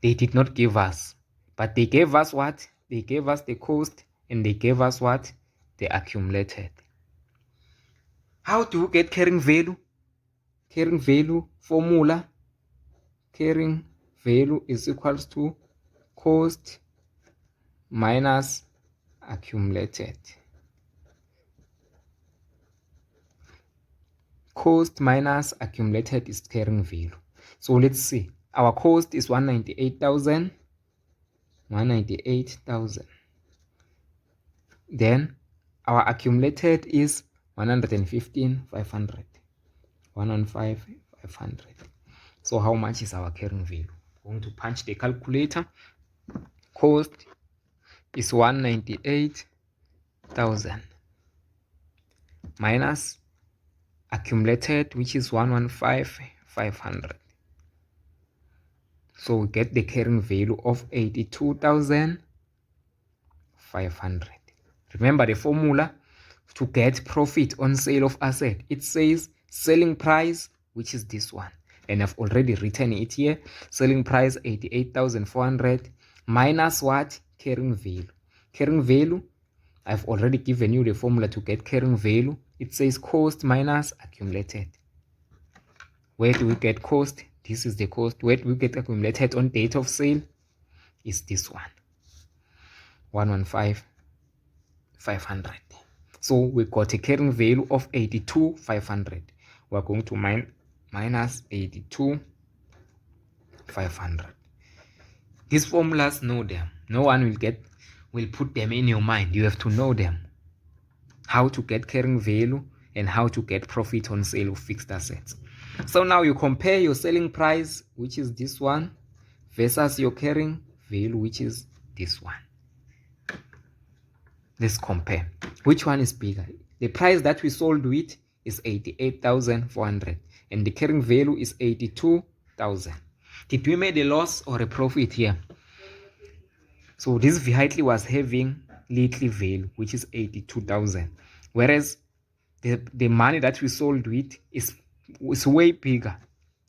They did not give us, but they gave us what? They gave us the cost, and they gave us what? The accumulated. How do we get carrying value? Carrying value formula. Carrying value is equals to cost minus accumulated. Cost minus accumulated is carrying value. So let's see. Our cost is 198,000. Then our accumulated is 115,500. 115,500. So how much is our carrying value? Going to punch the calculator. Cost is 198,000 minus accumulated, which is 115,500. So we get the carrying value of 82,500. Remember the formula to get profit on sale of asset. It says selling price, which is this one, and I've already written it here. Selling price 88,400 minus what? Carrying value. Carrying value, I've already given you the formula to get carrying value. It says cost minus accumulated. Where do we get cost? This is the cost. Where do we get accumulated on date of sale? Is this one, 115,500. So we got a carrying value of 82,500. We're going to minus 82,500. These formulas, know them. No one will put them in your mind. You have to know them. How to get carrying value and how to get profit on sale of fixed assets. So now you compare your selling price, which is this one, versus your carrying value, which is this one. Let's compare. Which one is bigger? The price that we sold with is 88,400 and the carrying value is 82,000. Did we make a loss or a profit here? So this vehicle was having little value, which is 82,000, whereas the money that we sold with is way bigger.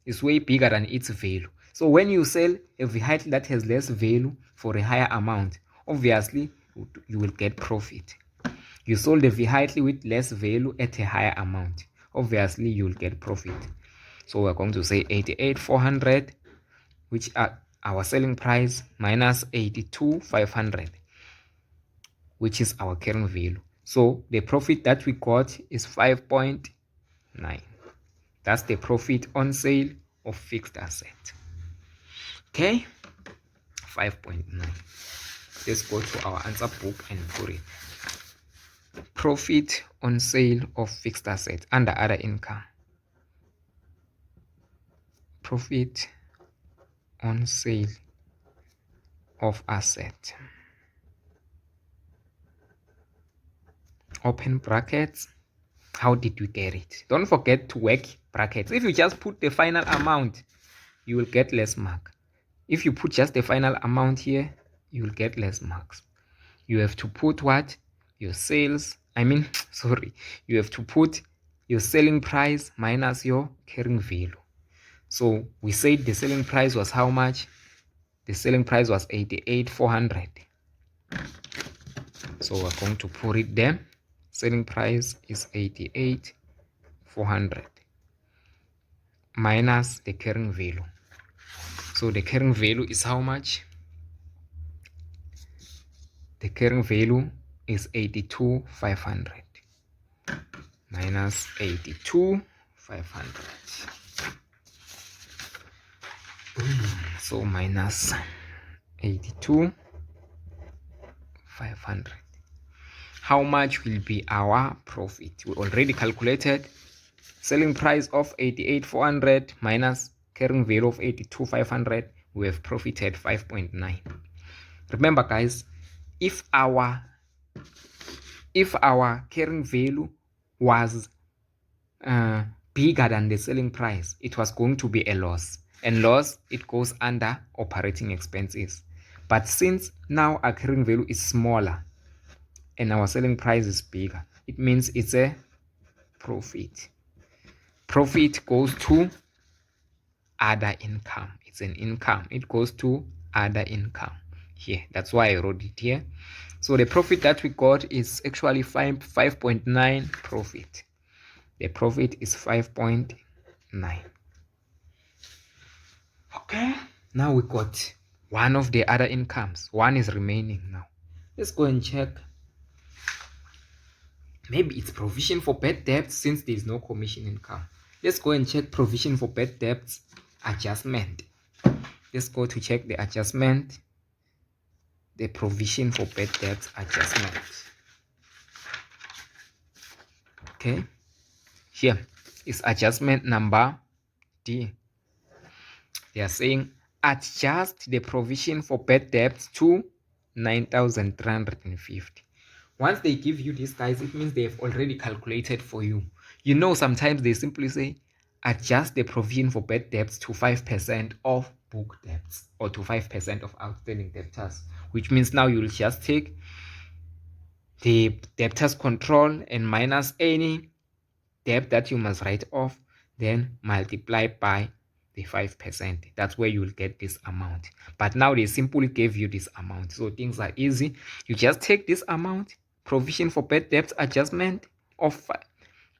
It's way bigger than its value. So when you sell a vehicle that has less value for a higher amount, obviously you will get profit. You sold a vehicle with less value at a higher amount, obviously you will get profit. So we're going to say 88,400, which are our selling price, minus 82,500, which is our carrying value. So the profit that we got is 5.9. That's the profit on sale of fixed asset. Okay, 5.9. Let's go to our answer book and put it. Profit on sale of fixed asset under other income. Profit on sale of asset. Open brackets. How did we get it? Don't forget to work brackets. If you just put the final amount, you will get less mark. If you put just the final amount here, you will get less marks. You have to put what? Your sales. You have to put your selling price minus your carrying value. So we said the selling price was how much? The selling price was 88,400. So we're going to put it there. Selling price is 88,400 minus the carrying value. So the carrying value is how much? The carrying value is 82,500 minus 82,500. So minus 82,500. How much will be our profit? We already calculated selling price of 88,400 minus carrying value of 82,500. We have profited 5.9. Remember guys, if our carrying value was bigger than the selling price, it was going to be a loss, and loss, it goes under operating expenses. But since now our carrying value is smaller and our selling price is bigger, it means it's a profit. Profit goes to other income. It's an income. It goes to other income here. That's why I wrote it here. So the profit that we got is actually 5.9 profit. The profit is 5.9. Okay, now we got one of the other incomes. One is remaining now. Let's go and check. Maybe it's provision for bad debts since there is no commission income. Let's go and check provision for bad debts adjustment. Let's go to check the adjustment, the provision for bad debts adjustment. Okay, here is adjustment number D. They are saying adjust the provision for bad debts to 9,350. Once they give you this, guys, it means they have already calculated for you. You know, sometimes they simply say adjust the provision for bad debts to 5% of book debts or to 5% of outstanding debtors, which means now you'll just take the debtors control and minus any debt that you must write off, then multiply by the 5%. That's where you will get this amount. But now they simply gave you this amount, so things are easy. You just take this amount, provision for bad debts adjustment of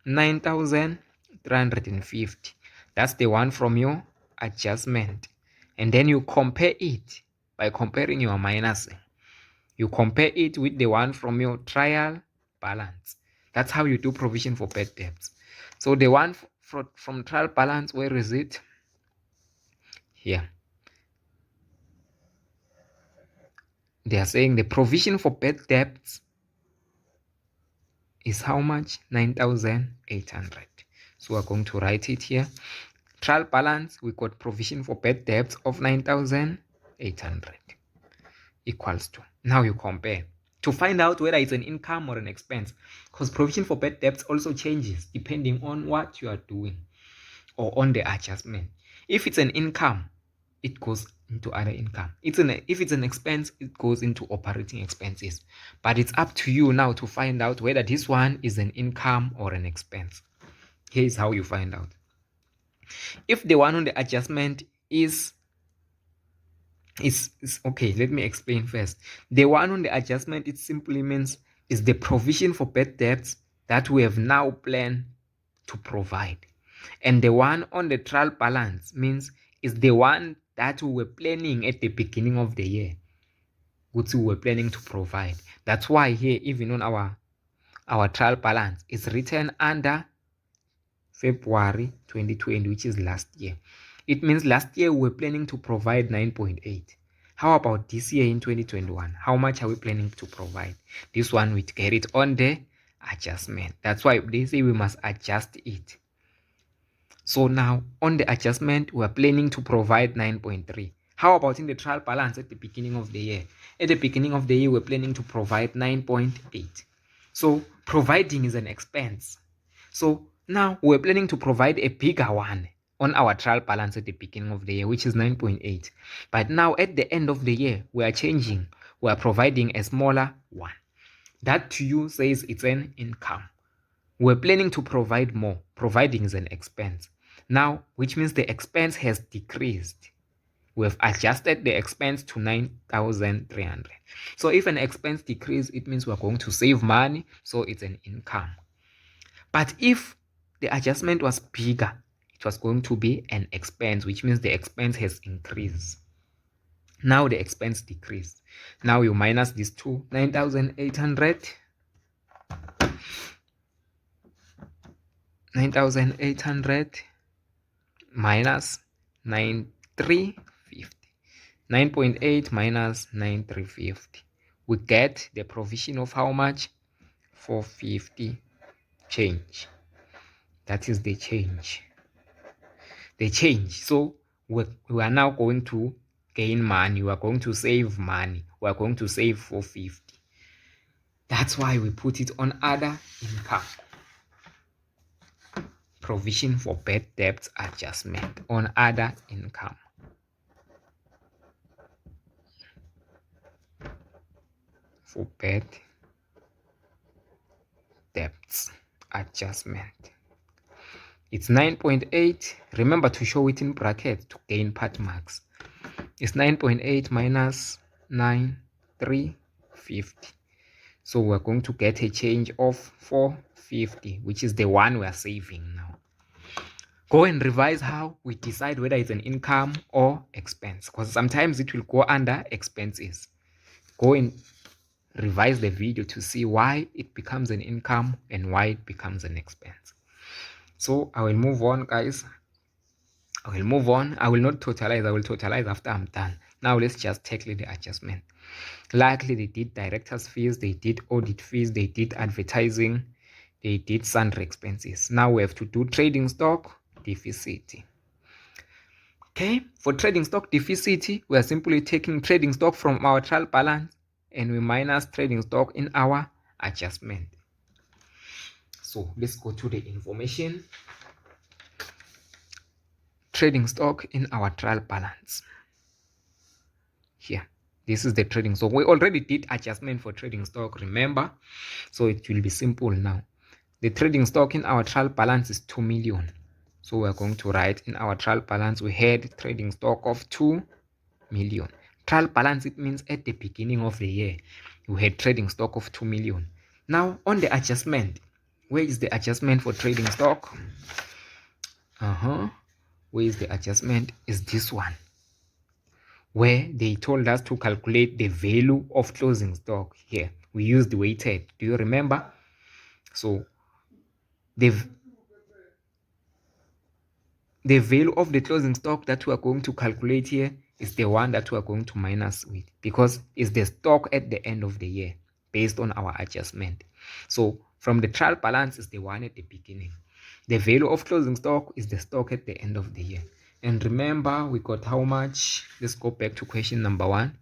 9,350. That's the one from your adjustment, and then you compare it by comparing your minusing. You compare it with the one from your trial balance. That's how you do provision for bad debts. So the one from trial balance, where is it? Here. They are saying the provision for bad debts is how much? 9,800. So we're going to write it here. Trial balance, we got provision for bad debts of 9,800 equals to. Now you compare to find out whether it's an income or an expense, because provision for bad debts also changes depending on what you are doing or on the adjustment. If it's an income, it goes into other income. If it's an expense, it goes into operating expenses. But it's up to you now to find out whether this one is an income or an expense. Here is how you find out. If the one on the adjustment is okay, let me explain first. The one on the adjustment, it simply means is the provision for bad debts that we have now planned to provide. And the one on the trial balance means is the one that we were planning at the beginning of the year, which we were planning to provide. That's why here, even on our trial balance, is written under February 2020, which is last year. It means last year we were planning to provide 9.8. How about this year in 2021? How much are we planning to provide? This one we get it on the adjustment. That's why they say we must adjust it. So now on the adjustment, we are planning to provide 9.3. How about in the trial balance at the beginning of the year? At the beginning of the year, we're planning to provide 9.8. So providing is an expense. So now we're planning to provide a bigger one on our trial balance at the beginning of the year, which is 9.8. But now at the end of the year, we are changing. We are providing a smaller one. That to you says it's an income. We're planning to provide more. Providing is an expense. Now, which means the expense has decreased. We have adjusted the expense to 9,300. So if an expense decreases, it means we're going to save money. So it's an income. But if the adjustment was bigger, it was going to be an expense, which means the expense has increased. Now the expense decreased. Now you minus these two, 9,800 9,800 minus 9,350. 9.8 minus 9,350. We get the provision of how much? 450 change. That is the change. So we are now going to gain money. We are going to save money. We are going to save 450. That's why we put it on other income. Provision for bad debts adjustment on other income. For bad debts adjustment. It's 9.8. Remember to show it in brackets to gain part marks. It's 9.8 minus 9,350. So we're going to get a change of 450, which is the one we are saving now. Go and revise how we decide whether it's an income or expense, because sometimes it will go under expenses. Go and revise the video to see why it becomes an income and why it becomes an expense. So I will move on, guys. I will move on. I will not totalize. I will totalize after I'm done. Now let's just tackle the adjustment. Likely they did director's fees, they did audit fees, they did advertising, they did sundry expenses. Now we have to do trading stock deficit. Okay, for trading stock deficit, we are simply taking trading stock from our trial balance and we minus trading stock in our adjustment. So let's go to the information. Trading stock in our trial balance. Here, this is the trading stock. We already did adjustment for trading stock, remember? So it will be simple now. The trading stock in our trial balance is 2 million. So we're going to write in our trial balance, we had trading stock of 2 million. Trial balance, it means at the beginning of the year, we had trading stock of 2 million. Now, on the adjustment, where is the adjustment for trading stock? Where is the adjustment? Is this one, where they told us to calculate the value of closing stock. Here, we used the weighted. Do you remember? So, the value of the closing stock that we are going to calculate here is the one that we are going to minus with, because it's the stock at the end of the year based on our adjustment. So from the trial balance is the one at the beginning. The value of closing stock is the stock at the end of the year. And remember, we got how much? Let's go back to question number 1.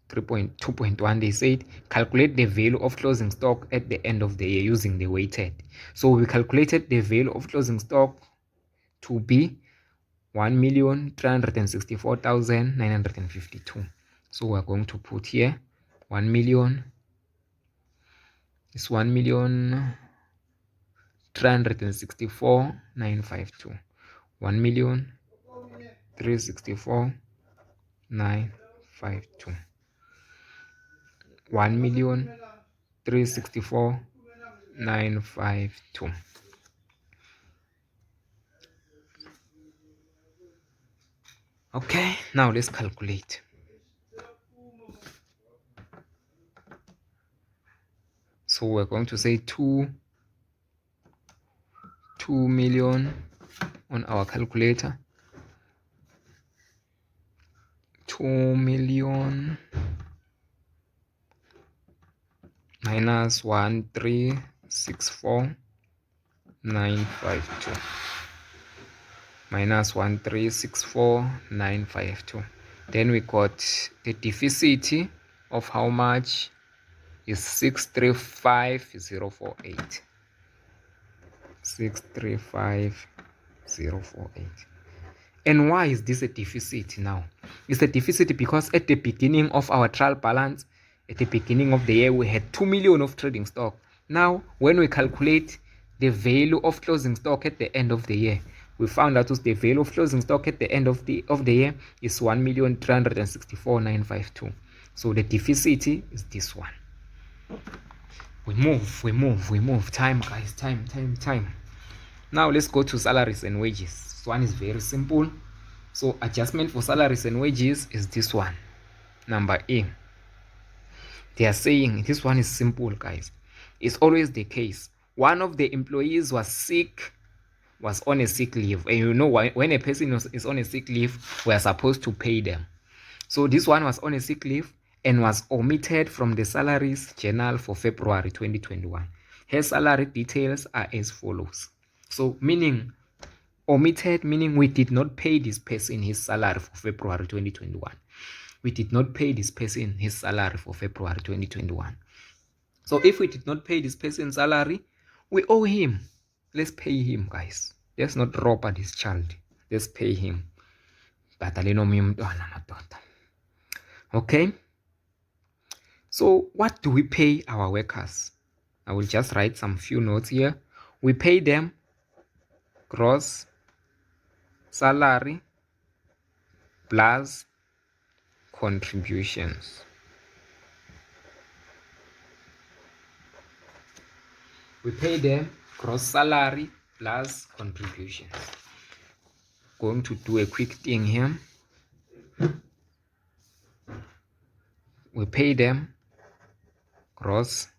3.2.1, they said calculate the value of closing stock at the end of the year using the weighted. So we calculated the value of closing stock to be 1,364,952. So we're going to put here 1 million. It's 1,364,952. 1,364,952. 1,364,952. Okay, now let's calculate. So we're going to say 2 million on our calculator. 2 million minus 1,364,952 minus 1,364,952. Then we got the deficit of how much is 635,048. 635,048. And why is this a deficit now? It's a deficit because at the beginning of our trial balance, at the beginning of the year, we had 2 million of trading stock. Now, when we calculate the value of closing stock at the end of the year, we found out the value of closing stock at the end of the year is 1,364,952. So the deficit is this one. We move. Time, guys, time. Now let's go to salaries and wages. This one is very simple. So adjustment for salaries and wages is this one, number A. They are saying this one is simple, guys. It's always the case. One of the employees was sick, was on a sick leave. And you know, when a person is on a sick leave, we are supposed to pay them. So this one was on a sick leave and was omitted from the salaries journal for February 2021. Her salary details are as follows. So meaning omitted, meaning we did not pay this person his salary for February 2021. We did not pay this person his salary for February 2021. So if we did not pay this person's salary, we owe him. Let's pay him, guys. Let's not rob this child. Let's pay him. Okay. So what do we pay our workers? I will just write some few notes here. We pay them gross salary plus contributions. We pay them gross salary plus contributions. Going to do a quick thing here. We pay them gross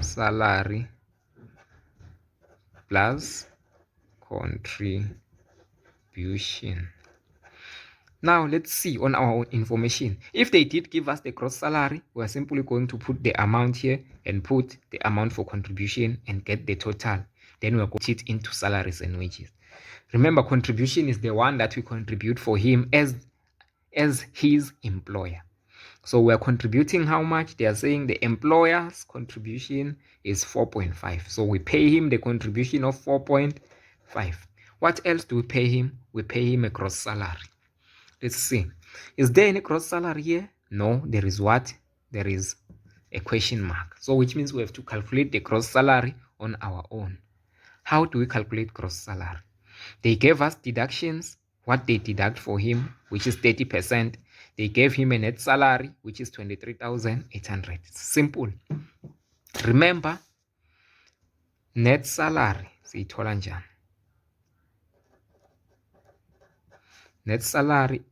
salary plus contribution. Now let's see on our information. If they did give us the gross salary, we're simply going to put the amount here and put the amount for contribution and get the total. Then we're going to put it into salaries and wages. Remember, contribution is the one that we contribute for him as his employer. So we're contributing how much? They are saying the employer's contribution is 4.5. So we pay him the contribution of 4.5. What else do we pay him? We pay him a gross salary. Let's see. Is there any gross salary here? No, there is what? There is a question mark. So which means we have to calculate the gross salary on our own. How do we calculate gross salary? They gave us deductions, what they deduct for him, which is 30%. They gave him a net salary, which is 23,800. It's simple. Remember, net salary, net salary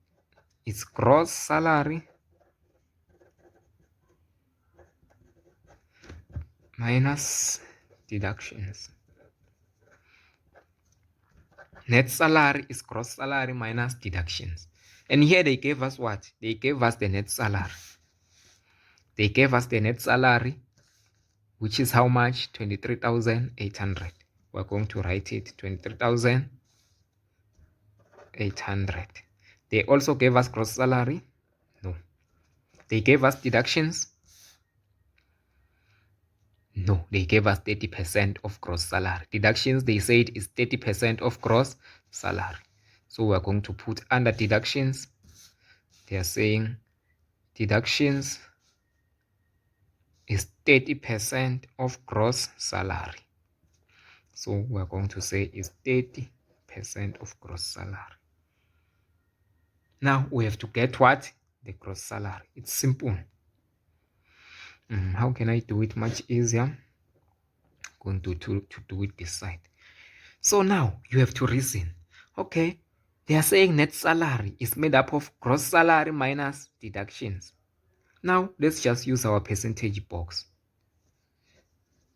is gross salary minus deductions. Net salary is gross salary minus deductions. And here they gave us what? They gave us the net salary. They gave us the net salary, which is how much? 23,800. We're going to write it 23,800. They also gave us gross salary. No. They gave us deductions. No, they gave us 30% of gross salary. Deductions, they said, is 30% of gross salary. So we're going to put under deductions. They are saying deductions is 30% of gross salary. So we're going to say is 30% of gross salary. Now we have to get what? The gross salary. It's simple. How can I do it much easier? I'm going to do it this side. So now you have to reason. Okay, they are saying net salary is made up of gross salary minus deductions. Now let's just use our percentage box.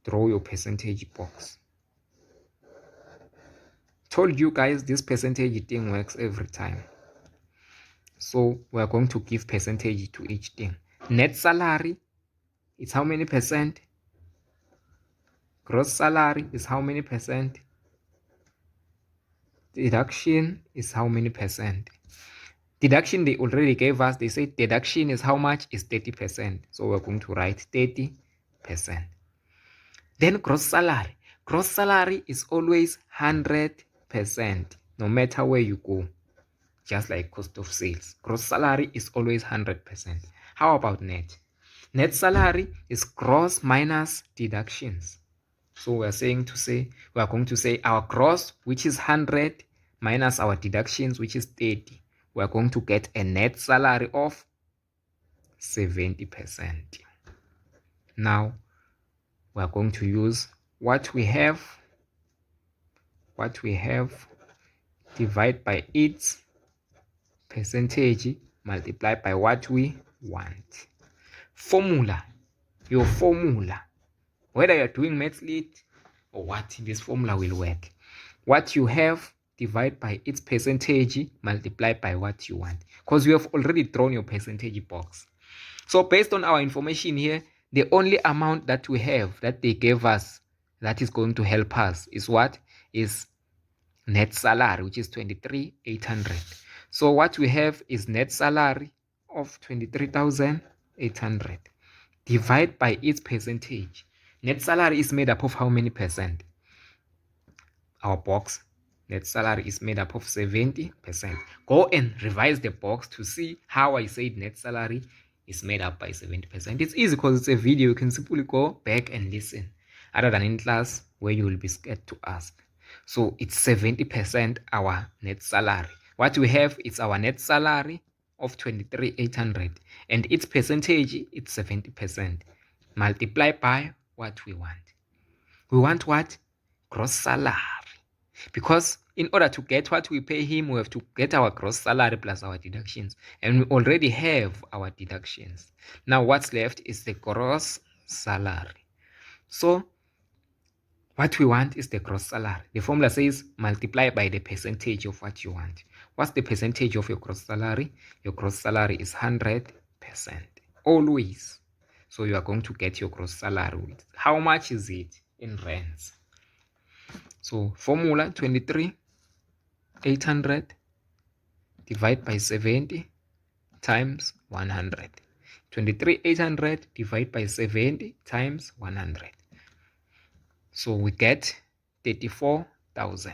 Draw your percentage box. Told you guys this percentage thing works every time. So we are going to give percentage to each thing. Net salary is how many percent? Gross salary is how many percent? Deduction is how many percent? Deduction they already gave us. They say deduction is how much? Is 30%. So we're going to write 30%. Then gross salary. Gross salary is always 100%, no matter where you go. Just like cost of sales. Gross salary is always 100%. How about net? Net salary is gross minus deductions. So we are going to say our gross, which is 100, minus our deductions, which is 30. We are going to get a net salary of 70%. Now we are going to use what we have divide by its percentage, multiply by what we want. formula, your formula, whether you're doing maths lit or what, this formula will work. What you have, divide by its percentage, multiply by what you want, because you have already drawn your percentage box. So based on our information here, the only amount that we have that they gave us that is going to help us is what? Is net salary, which is 23,800. So what we have is net salary of 23,800. Divide by its percentage. Net salary is made up of how many percent? Our box, net salary is made up of 70%. Go and revise the box to see how I said net salary is made up by 70%. It's easy because it's a video. You can simply go back and listen, other than in class where you will be scared to ask. So it's 70% our net salary. What we have is our net salary of 23,800 and its percentage, it's 70%. Multiply by what we want. We want what? Gross salary. Because in order to get what we pay him, we have to get our gross salary plus our deductions. And we already have our deductions. Now what's left is the gross salary. So what we want is the gross salary. The formula says multiply by the percentage of what you want. What's the percentage of your gross salary? Your gross salary is 100%. Always. So you are going to get your gross salary. How much is it in rands? So formula 23,800 divide by 70 times 100. 23,800 divide by 70 times 100. So we get 34,000.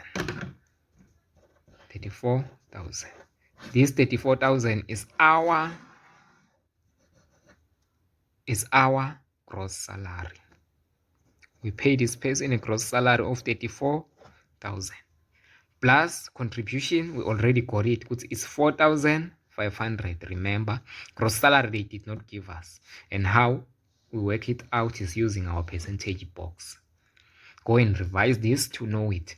34,000. This 34,000 is our gross salary. We pay this person a gross salary of 34,000 plus contribution. We already got it. It's 4,500. Remember, gross salary they did not give us, and how we work it out is using our percentage box. Go and revise this to know it.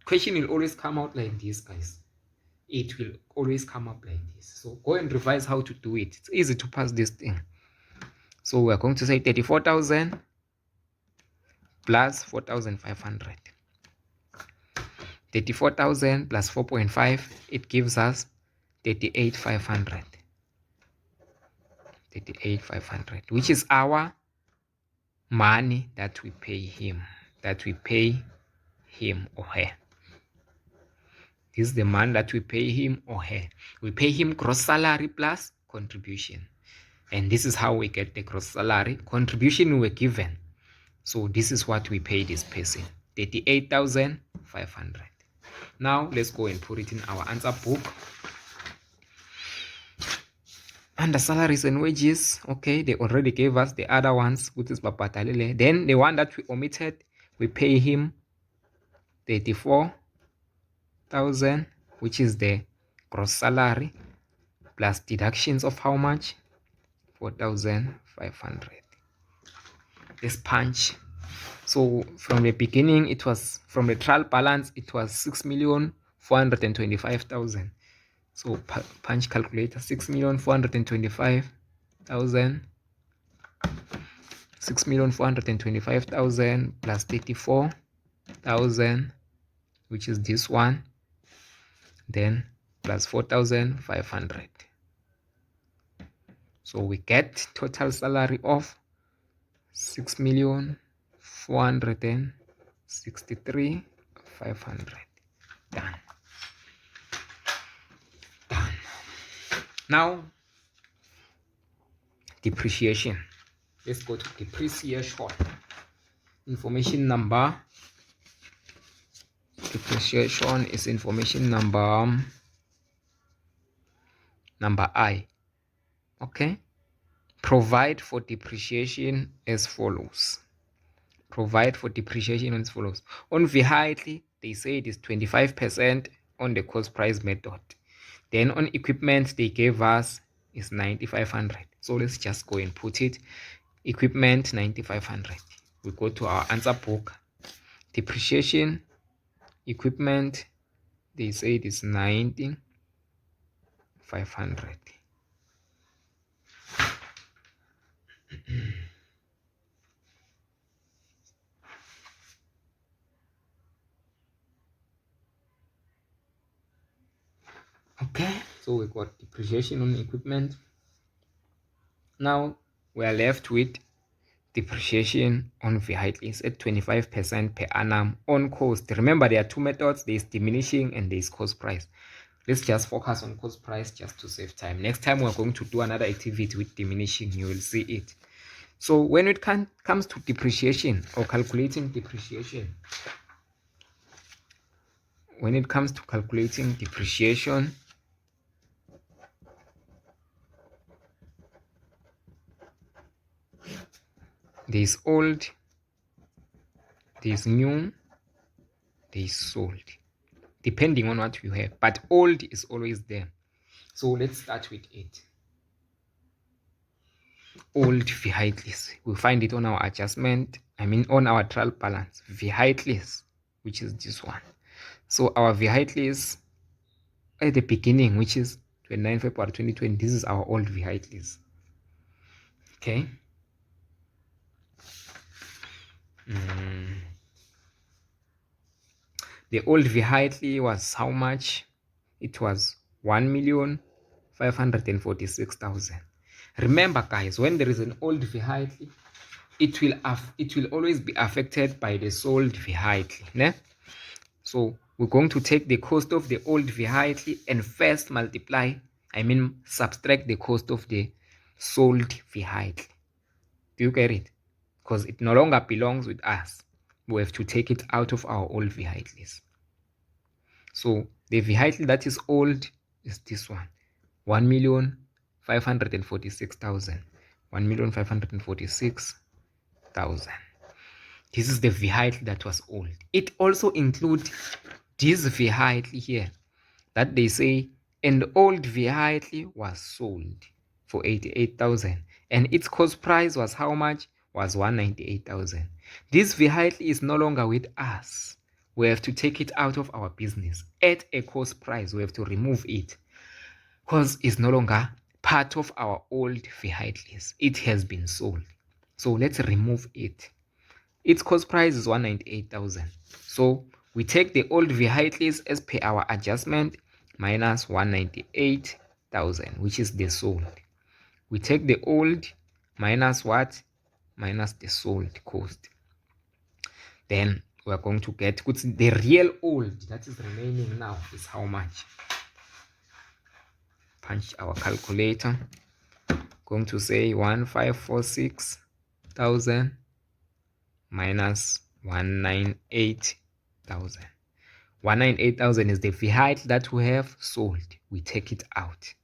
Question will always come out like this, guys. It will always come up like this. So go and revise how to do it. It's easy to pass this thing. So we're going to say 34,000 plus 4,500. 34,000 plus 4.5, it gives us 38,500. 38,500, which is our money that we pay him. Or her. This is the money that we pay him or her. We pay him gross salary plus contribution. And this is how we get the gross salary. Contribution we were given. So this is what we pay this person, 38,500. Now let's go and put it in our answer book. Under salaries and wages, okay, they already gave us the other ones, which is Bapatalele. Then the one that we omitted, we pay him 34,000, which is the gross salary, plus deductions of how much? 4,500. Let's punch. So from the beginning, it was, from the trial balance, it was 6,425,000. So punch calculator, 6,425,000. 6,425,000 plus 34,000, which is this one, then plus 4,500. So we get total salary of 6,463,500. Done. Now depreciation. Let's go to depreciation. Information number. Depreciation is information number I. Okay. Provide for depreciation as follows. Provide for depreciation as follows. On vehicle, they say it is 25% on the cost price method. Then on equipment, they gave us is 9,500. So let's just go and put it. Equipment 9,500. We go to our answer book. Depreciation, equipment, they say it is 9,500. Okay, so we got depreciation on equipment. Now we are left with depreciation on vehicles at 25% per annum on cost. Remember, there are two methods: there is diminishing and there is cost price. Let's just focus on cost price just to save time. Next time we're going to do another activity with diminishing, you will see it. So when it comes to depreciation or calculating depreciation, there's old, there's new, there's sold, depending on what you have, but old is always there. So let's start with it. Old vehicles, we find it on our adjustment, on our trial balance vehicles, which is this one. So our vehicles at the beginning, which is 29 February 2020, this is our old vehicles. Okay. The old vehicle was how much? It was 1,546,000. Remember, guys, when there is an old vehicle, it will always be affected by the sold vehicle. Ne? So we're going to take the cost of the old vehicle and first subtract the cost of the sold vehicle. Do you get it? Because it no longer belongs with us. We have to take it out of our old vehicles. So the vehicle that is old is this one, 1,546,000. 1,546,000. This is the vehicle that was old. It also includes this vehicle here that they say an old vehicle was sold for 88,000 and its cost price was how much? Was 198,000. This vehicle is no longer with us. We have to take it out of our business at a cost price. We have to remove it because it's no longer part of our old vehicles. It has been sold. So let's remove it. Its cost price is 198,000. So we take the old vehicles as per our adjustment minus 198,000, which is the sold. We take the old minus what? Minus the sold cost. Then we are going to get the real old that is remaining now is how much? Punch our calculator. Going to say 1,546,000 minus 198,000. 198,000 is the vehicle that we have sold. We take it out.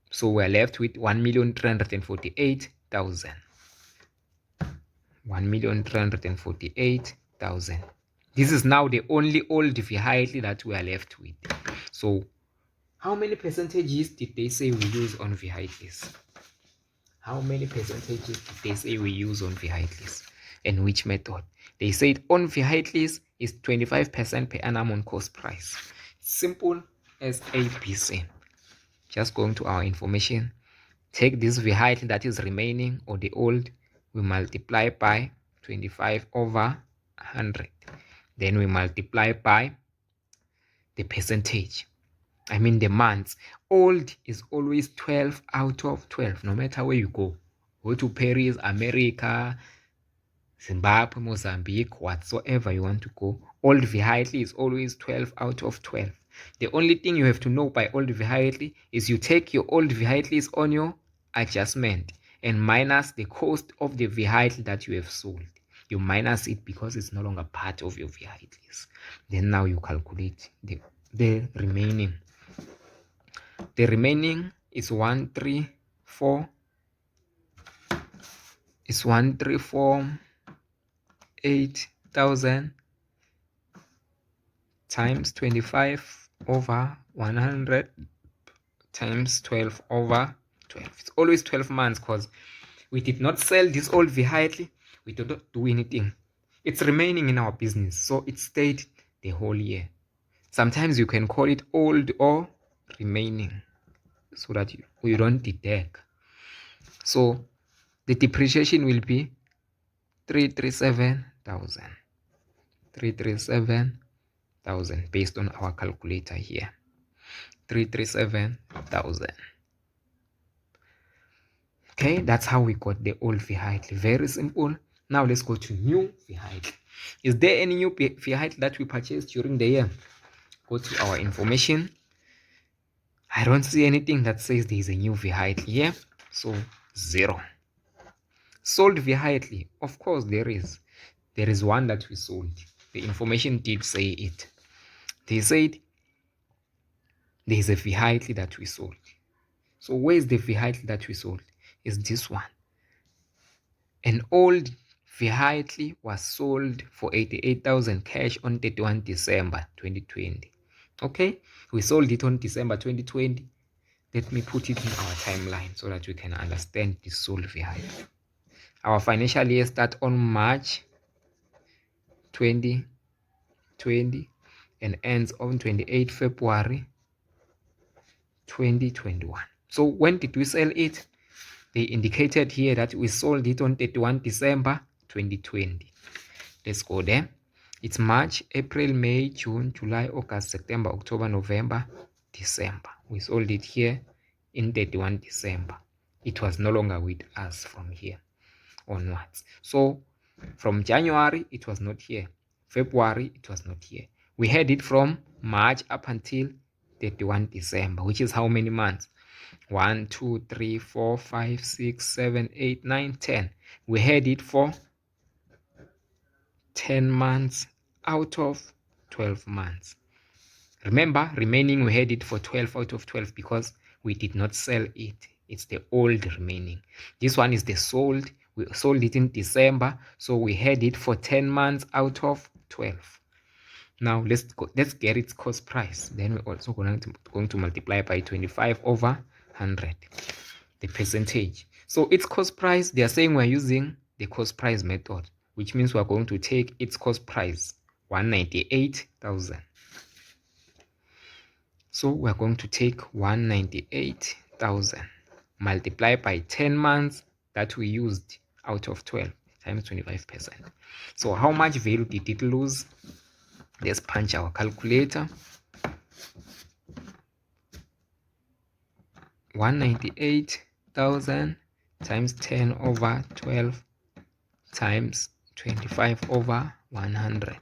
So we're left with 1,348,000. 1,348,000. This is now the only old vehicle that we are left with. So how many percentages did they say we use on vehicles? How many percentages did they say we use on vehicles? And which method? They said on vehicles is 25% per annum on cost price. Simple as ABC. Just going to our information. Take this vehicle that is remaining or the old, we multiply by 25 over 100. Then we multiply by the percentage. The months. Old is always 12 out of 12, no matter where you go. Go to Paris, America, Zimbabwe, Mozambique, whatsoever you want to go. Old vehicle is always 12 out of 12. The only thing you have to know by old vehicle is you take your old vehicles on your adjustment and minus the cost of the vehicle that you have sold. You minus it because it's no longer part of your vehicles. Then now you calculate the remaining. The remaining is 134,800 times 25 over 100 times 12 over 12. It's always 12 months because we did not sell this old vehicle. We did not do anything. It's remaining in our business, so it stayed the whole year. Sometimes you can call it old or remaining so that you don't deduct. So the depreciation will be 337,000. 337,000 based on our calculator here. 337,000. Okay, that's how we got the old vehicle. Very simple. Now let's go to new vehicle. Is there any new vehicle that we purchased during the year? Go to our information. I don't see anything that says there is a new vehicle here, so 0. Sold vehicle, of course there is one that we sold. The information did say it. They said there is a vehicle that we sold. So where is the vehicle that we sold? Is this one. An old vehicle was sold for 88,000 cash on 31 December 2020. Okay, we sold it on December 2020. Let me put it in our timeline so that we can understand this sold vehicle. Our financial year starts on March 2020 and ends on 28 February 2021. So when did we sell it? They indicated here that we sold it on 31 December 2020. Let's go there. It's March, April, May, June, July, August, September, October, November, December. We sold it here in 31 December. It was no longer with us from here onwards. So from January, it was not here. February, it was not here. We had it from March up until 31 December, which is how many months? 1, 2, 3, 4, 5, 6, 7, 8, 9, 10. We had it for 10 months out of 12 months. Remember, remaining we had it for 12 out of 12 because we did not sell it. It's the old remaining. This one is the sold. We sold it in December, so we had it for 10 months out of 12. Now let's get its cost price. Then we're also going to multiply by 25 over 100, the percentage. So its cost price, they are saying we're using the cost price method, which means we're going to take its cost price, 198,000. So we're going to take 198,000 multiply by 10 months that we used out of 12 times 25%. So how much value did it lose? Let's punch our calculator. 198,000 times 10 over 12 times 25 over 100.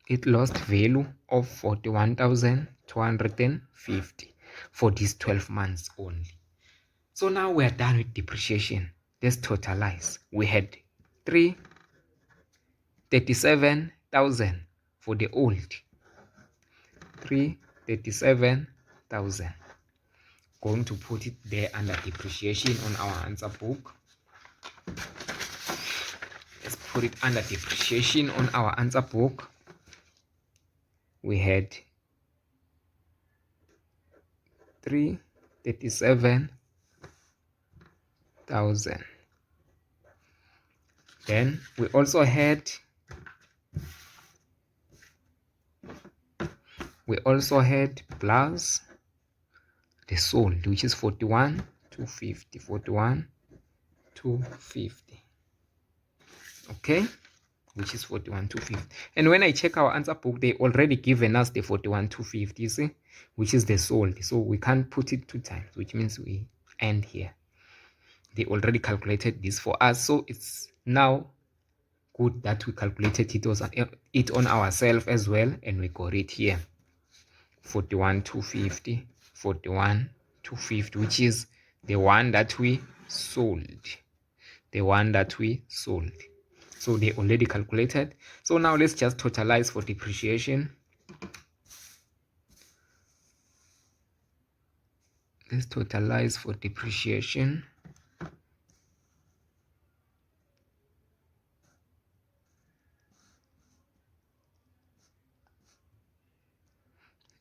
It lost value of 41,250 for these 12 months only. So now we are done with depreciation. Let's totalize. We had 337,000 for the old. 337,000. Going to put it there under depreciation on our answer book. Let's put it under depreciation on our answer book. We had 337,000. Then we also had plus the sold, which is 41,250. 41,250. Okay, which is 41,250. And when I check our answer book, they already given us the 41,250, you see, which is the sold. So we can't put it 2 times, which means we end here. They already calculated this for us, so it's now good that we calculated it on ourselves as well, and we got it here. 41,250, 41,250, which is the one that we sold. So they already calculated. So now let's just totalize for depreciation. Let's totalize for depreciation.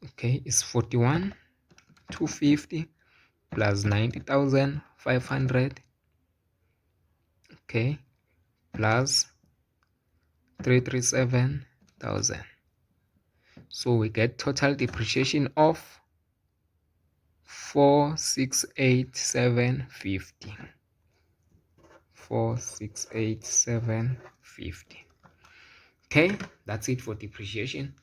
Okay, it's 41,250 plus 90,500. Okay, plus 337,000. So we get total depreciation of 468,750. 468,750. Okay, that's it for depreciation.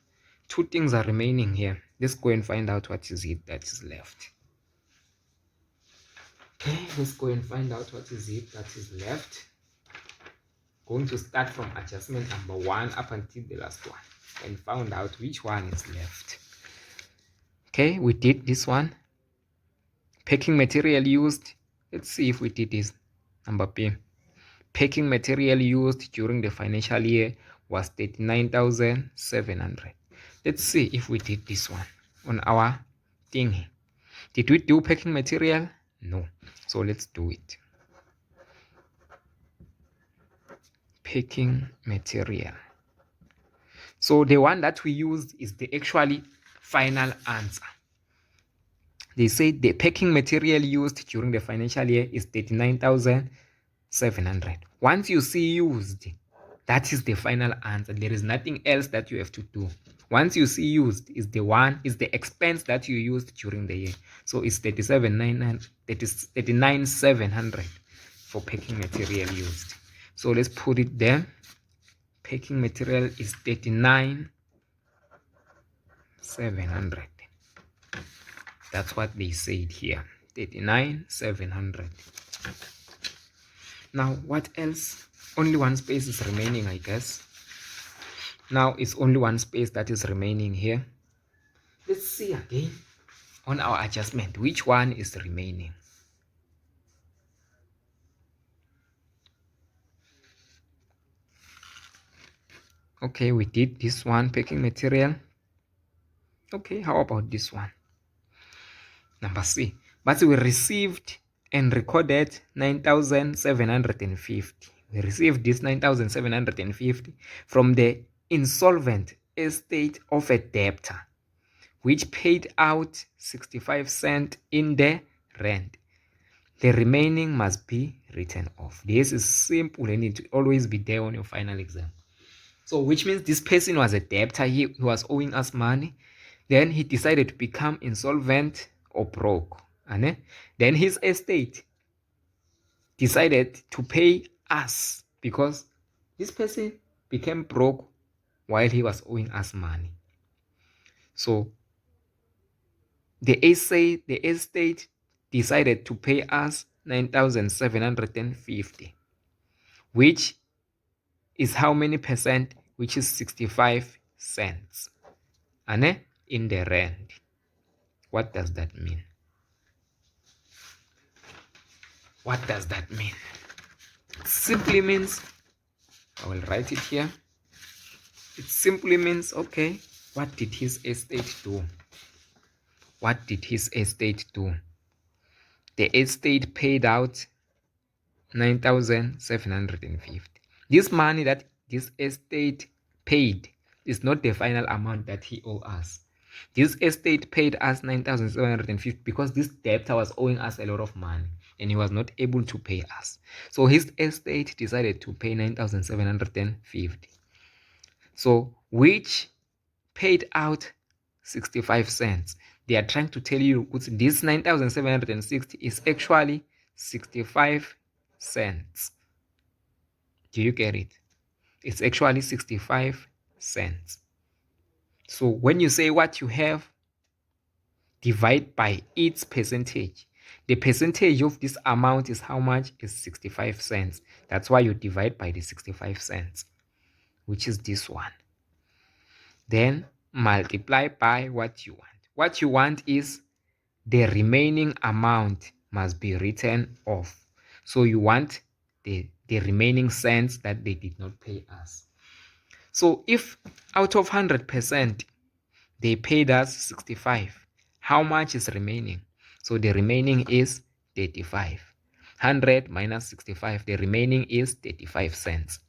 two things are remaining here. Let's go and find out what is it that is left. Okay, let's go and find out what is it that is left. Going to start from adjustment number 1 up until the last one and found out which one is left. Okay, we did this one. Packing material used. Let's see if we did this. Number B. Packing material used during the financial year was 39,700. Let's see if we did this one on our thingy. Did we do packing material? No. So let's do it. Packing material. So the one that we used is the actually final answer. They say the packing material used during the financial year is 39,700. Once you see used, that is the final answer. There is nothing else that you have to do. Once you see used is the expense that you used during the year. So it's 39,700 for packing material used. So let's put it there. Packing material is 39,700. That's what they said here. 39,700. Now what else? Only one space is remaining, I guess. Now it's only one space that is remaining here. Let's see again on our adjustment which one is remaining. Okay, we did this one, packing material. Okay, how about this one? Number C. But we received and recorded 9,750. We received this 9,750 from the insolvent estate of a debtor, which paid out 65 cents in the rent. The remaining must be written off. This is simple and it will always be there on your final exam. So which means this person was a debtor, he was owing us money. Then he decided to become insolvent or broke. And then his estate decided to pay us because this person became broke while he was owing us money. So the estate decided to pay us 9,750, which is how many percent? Which is 65 cents. And in the rent. What does that mean? What does that mean? It simply means, I will write it here. It simply means, okay, what did his estate do? What did his estate do? The estate paid out 9,750. This money that this estate paid is not the final amount that he owes us. This estate paid us 9,750 because this debtor was owing us a lot of money and he was not able to pay us. So his estate decided to pay 9,750. So which paid out 65 cents. They are trying to tell you this 9,760 is actually 65 cents. Do you get it? It's actually 65 cents. So when you say what you have, divide by its percentage. The percentage of this amount is how much? Is 65 cents. That's why you divide by the 65 cents, which is this one. Then multiply by what you want. What you want is the remaining amount must be written off. So you want the remaining cents that they did not pay us. So if out of 100% they paid us 65, how much is remaining? So the remaining is 35. 100 minus 65, the remaining is 35 cents.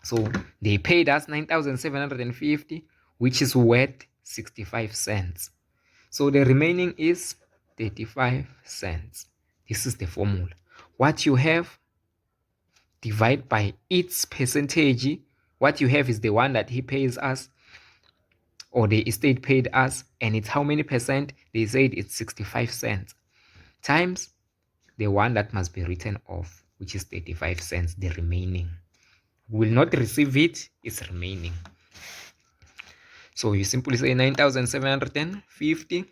So they paid us 9,750, which is worth 65 cents. So the remaining is 35 cents. This is the formula. What you have, divide by its percentage. What you have is the one that he pays us, or the estate paid us, and it's how many percent? They said it's 65 cents, times the one that must be written off, which is 35 cents, the remaining. We will not receive it, it's remaining. So you simply say 9,750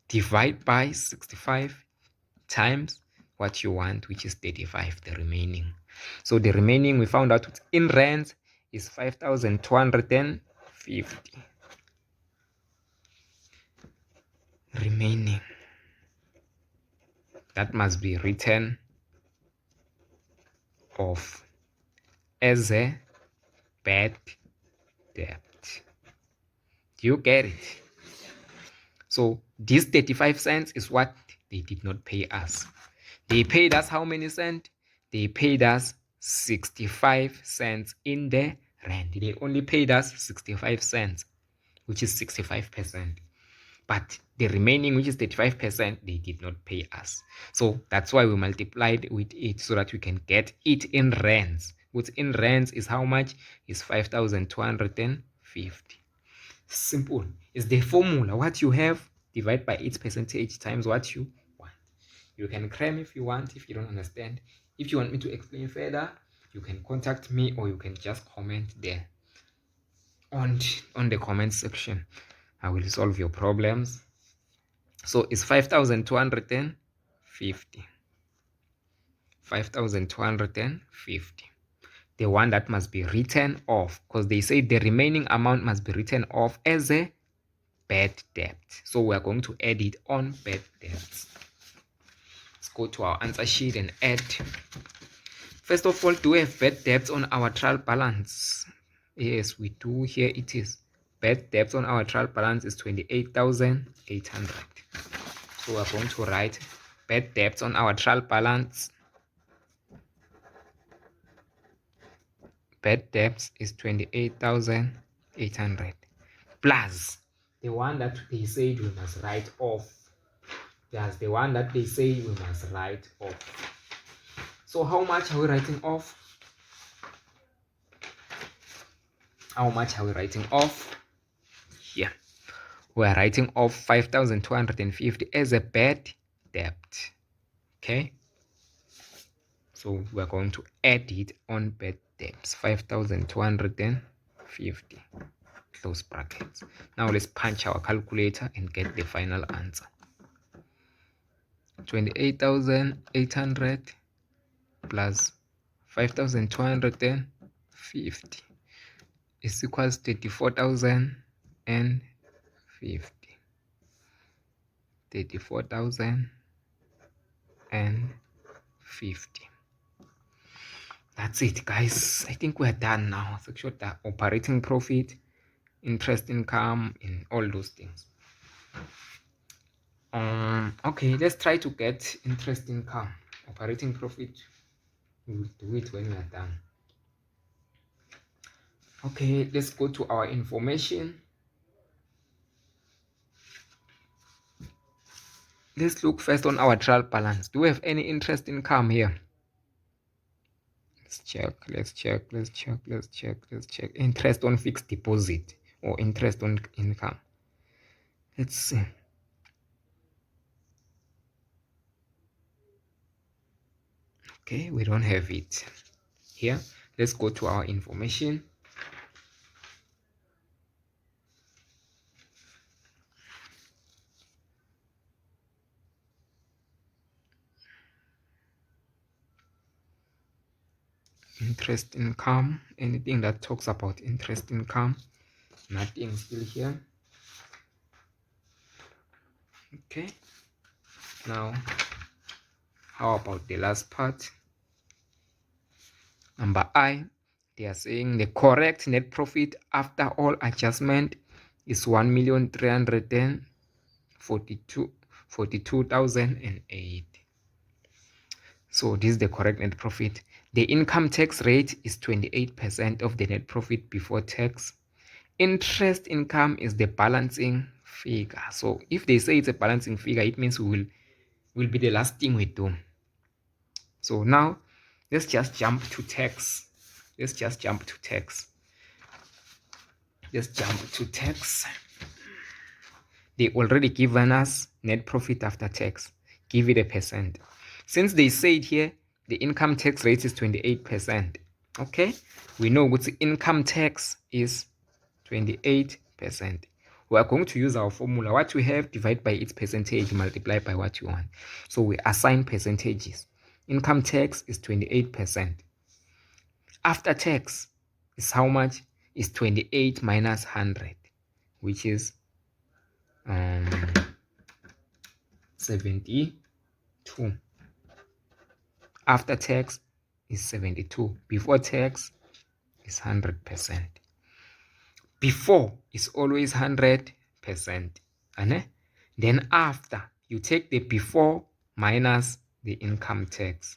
divide by 65 times what you want, which is 35, the remaining. So the remaining we found out in rands is 5,250 remaining. That must be written off as a bad debt. Do you get it? So this 35 cents is what they did not pay us. They paid us how many cents? They paid us 65 cents in the rand. They only paid us 65 cents, which is 65%. But the remaining, which is 35%, they did not pay us. So that's why we multiplied with it so that we can get it in rands. What's in rands is how much? Is 5,250. Simple. It's the formula. What you have, divide by its percentage times what you want. You can cram if you want, if you don't understand. If you want me to explain further, you can contact me or you can just comment there on the comment section. I will solve your problems. So it's 5,250. 5,250. The one that must be written off, because they say the remaining amount must be written off as a bad debt. So we're going to add it on bad debts. Let's go to our answer sheet and add. First of all, do we have bad debts on our trial balance? Yes, we do. Here it is. Bad debts on our trial balance is 28,800. So we're going to write bad debts on our trial balance. Bad debts is 28,800 plus the one that they said we must write off. That's the one that they say we must write off. So how much are we writing off? How much are we writing off? Here we are writing off 5,250 as a bad debt. Okay, so we're going to add it on bad debts. 5,250 close brackets. Now let's punch our calculator and get the final answer. 28,800 plus 5,250 is equals 34,050. 34,050. That's it, guys. I think we're done now. Section that operating profit, interest income, and all those things. Okay, let's try to get interest income. Operating profit, we will do it when we are done. Okay, let's go to our information. Let's look first on our trial balance. Do we have any interest income here? Let's check. Interest on fixed deposit or interest on income. Let's see. Okay, we don't have it here. Let's go to our information. Interest income, anything that talks about interest income, nothing still here. Okay, now how about the last part? Number I, they are saying the correct net profit after all adjustment is 1,342,008. So this is the correct net profit. The income tax rate is 28% of the net profit before tax. Interest income is the balancing figure. So if they say it's a balancing figure, it means will be the last thing we do. So now let's just jump to tax. They already given us net profit after tax. Give it a percent. Since they said here the income tax rate is 28%. Okay, we know what the income tax is 28%. We are going to use our formula. What we have, divide by its percentage, multiply by what you want. So we assign percentages. Income tax is 28%. After tax is how much? Is 28 minus 100, which is 72. After tax is 72. Before tax is 100%. Before is always 100%. And then after, you take the before minus the income tax.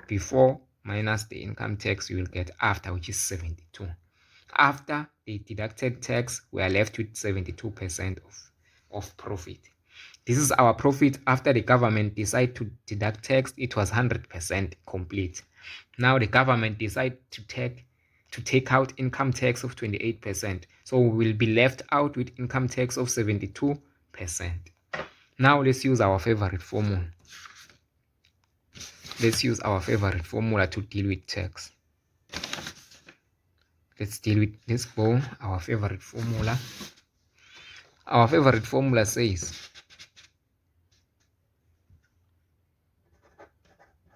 Before minus the income tax, you will get after, which is 72. After the deducted tax, we are left with 72% of profit. This is our profit after the government decide to deduct tax. It was 100% complete. Now the government decide to take out income tax of 28%. So we will be left out with income tax of 72%. Now let's use our favorite formula. Let's use our favorite formula to deal with tax. Let's go our favorite formula. Our favorite formula says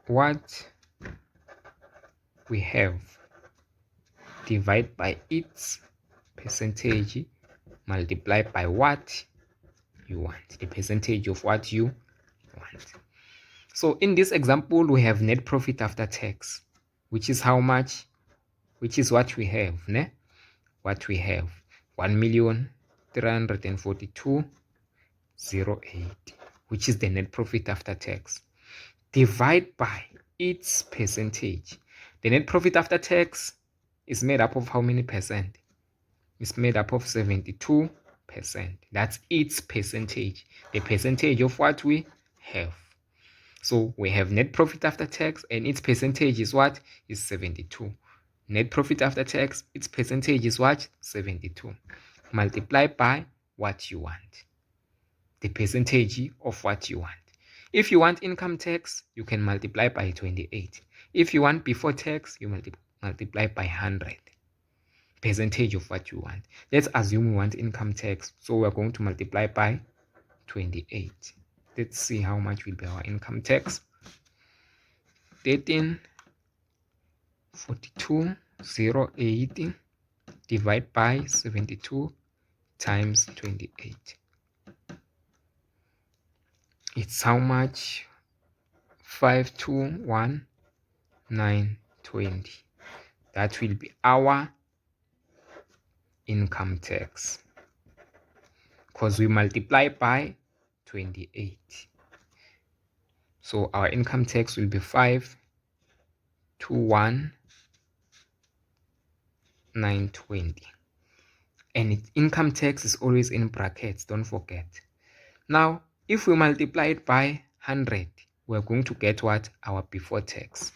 what we have divide by its percentage multiply by what you want, the percentage of what you want. So in this example, we have net profit after tax, which is how much? Which is what we have, ne? What we have, 1,342,008, which is the net profit after tax. Divide by its percentage. The net profit after tax is made up of how many percent? It's made up of 72%. That's its percentage, the percentage of what we have. So we have net profit after tax, and its percentage is what? Is 72. Net profit after tax, its percentage is what? 72. Multiply by what you want, the percentage of what you want. If you want income tax, you can multiply by 28. If you want before tax, you multiply by 100. Percentage of what you want. Let's assume we want income tax, so we're going to multiply by 28. Let's see how much will be our income tax. 13,42,080 divide by 72 times 28. It's how much? 521,920. That will be our income tax, because we multiply by 28. So our income tax will be 521,920. And income tax is always in brackets, don't forget. Now, if we multiply it by 100, we're going to get what? Our before tax.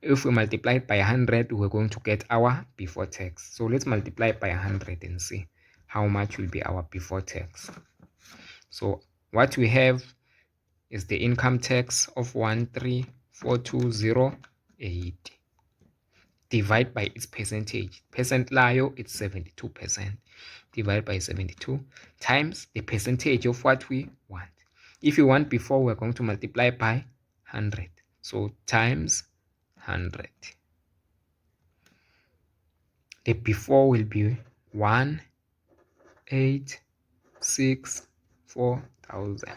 If we multiply it by 100, we're going to get our before tax. So let's multiply by 100 and see how much will be our before tax. So what we have is the income tax of 134,208. Divide by its percentage. Percent layo, it's 72%. Divide by 72 times the percentage of what we want. If you want before, we're going to multiply by 100. So times 100. The before will be 1,864,000.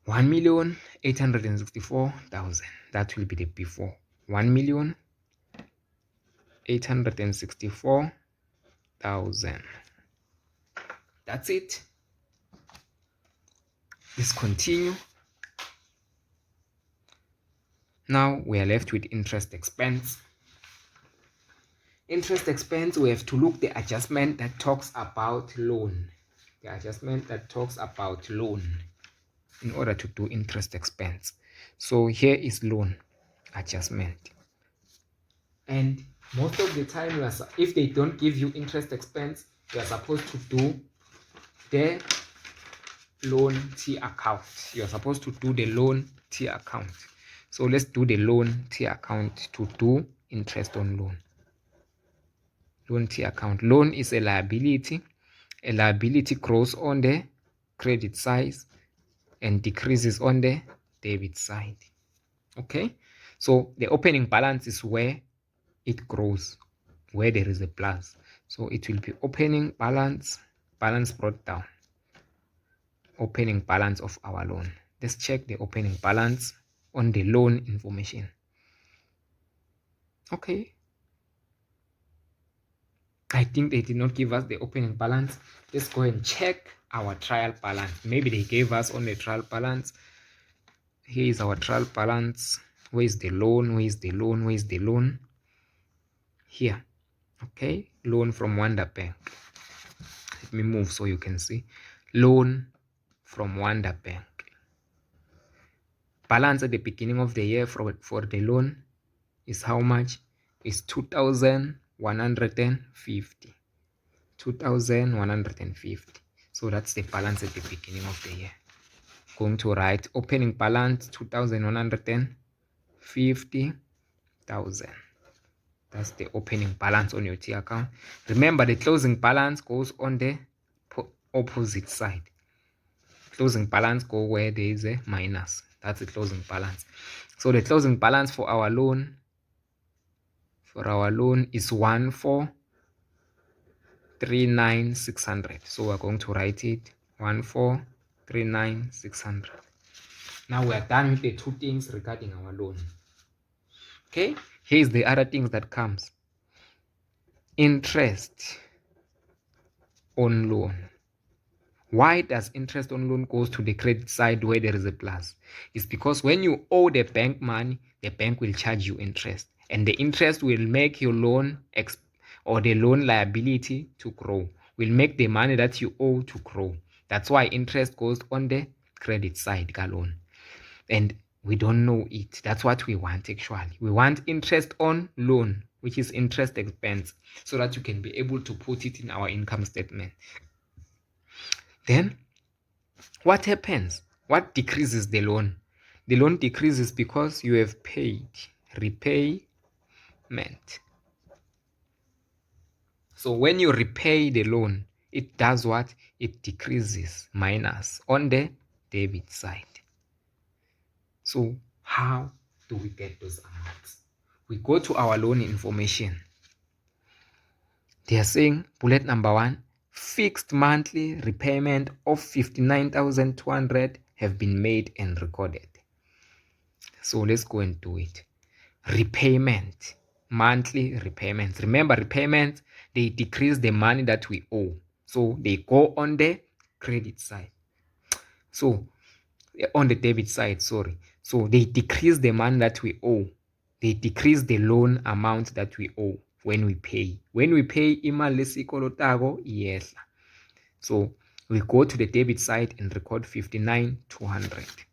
1,864,000. That will be the before. 1,864,000. That's it. Let's continue. Now we are left with interest expense. Interest expense, we have to look the adjustment that talks about loan. The adjustment that talks about loan in order to do interest expense. So here is loan adjustment. And most of the time, if they don't give you interest expense, you are supposed to do the loan T account. You are supposed to do the loan T account. So let's do the loan T account to do interest on loan. Loan T account. Loan is a liability. A liability grows on the credit side and decreases on the debit side. Okay, so the opening balance is where it grows, where there is a plus. So it will be opening balance, balance brought down, opening balance of our loan. Let's check the opening balance on the loan information. Okay, I think they did not give us the opening balance. Let's go and check our trial balance. Maybe they gave us on the trial balance. Here is our trial balance. Where is the loan? Where is the loan? Where is the loan? Here. Okay, loan from Wonder Bank. Let me move so you can see. Loan from Wonder Bank. Balance at the beginning of the year for the loan is how much? Is 2,150. 2,150. So that's the balance at the beginning of the year. Going to write opening balance 2,150,000. That's the opening balance on your T account. Remember, the closing balance goes on the opposite side. Closing balance go where there is a minus. That's the closing balance. So the closing balance for our loan is 1,439,600. So we're going to write it 1,439,600. Now we are done with the two things regarding our loan. Okay, here's the other things that comes. Interest on loan. Why does interest on loan goes to the credit side where there is a plus? It's because when you owe the bank money, the bank will charge you interest, and the interest will make your loan or the loan liability to grow, will make the money that you owe to grow. That's why interest goes on the credit side ka loan, and we don't know it. That's what we want actually. We want interest on loan, which is interest expense, so that you can be able to put it in our income statement. Then what happens? What decreases the loan? The loan decreases because you have paid repayment. So when you repay the loan, it does what? It decreases, minus on the debit side. So how do we get those amounts? We go to our loan information. They are saying bullet number 1, fixed monthly repayment of 59,200 have been made and recorded. So let's go and do it. Repayment, monthly repayments. Remember, repayments, they decrease the money that we owe. So they go on the credit side. So on the debit side, sorry. So they decrease the money that we owe. They decrease the loan amount that we owe when we pay. When we pay, imali esikolotako iyehla. So we go to the debit side and record 59,200.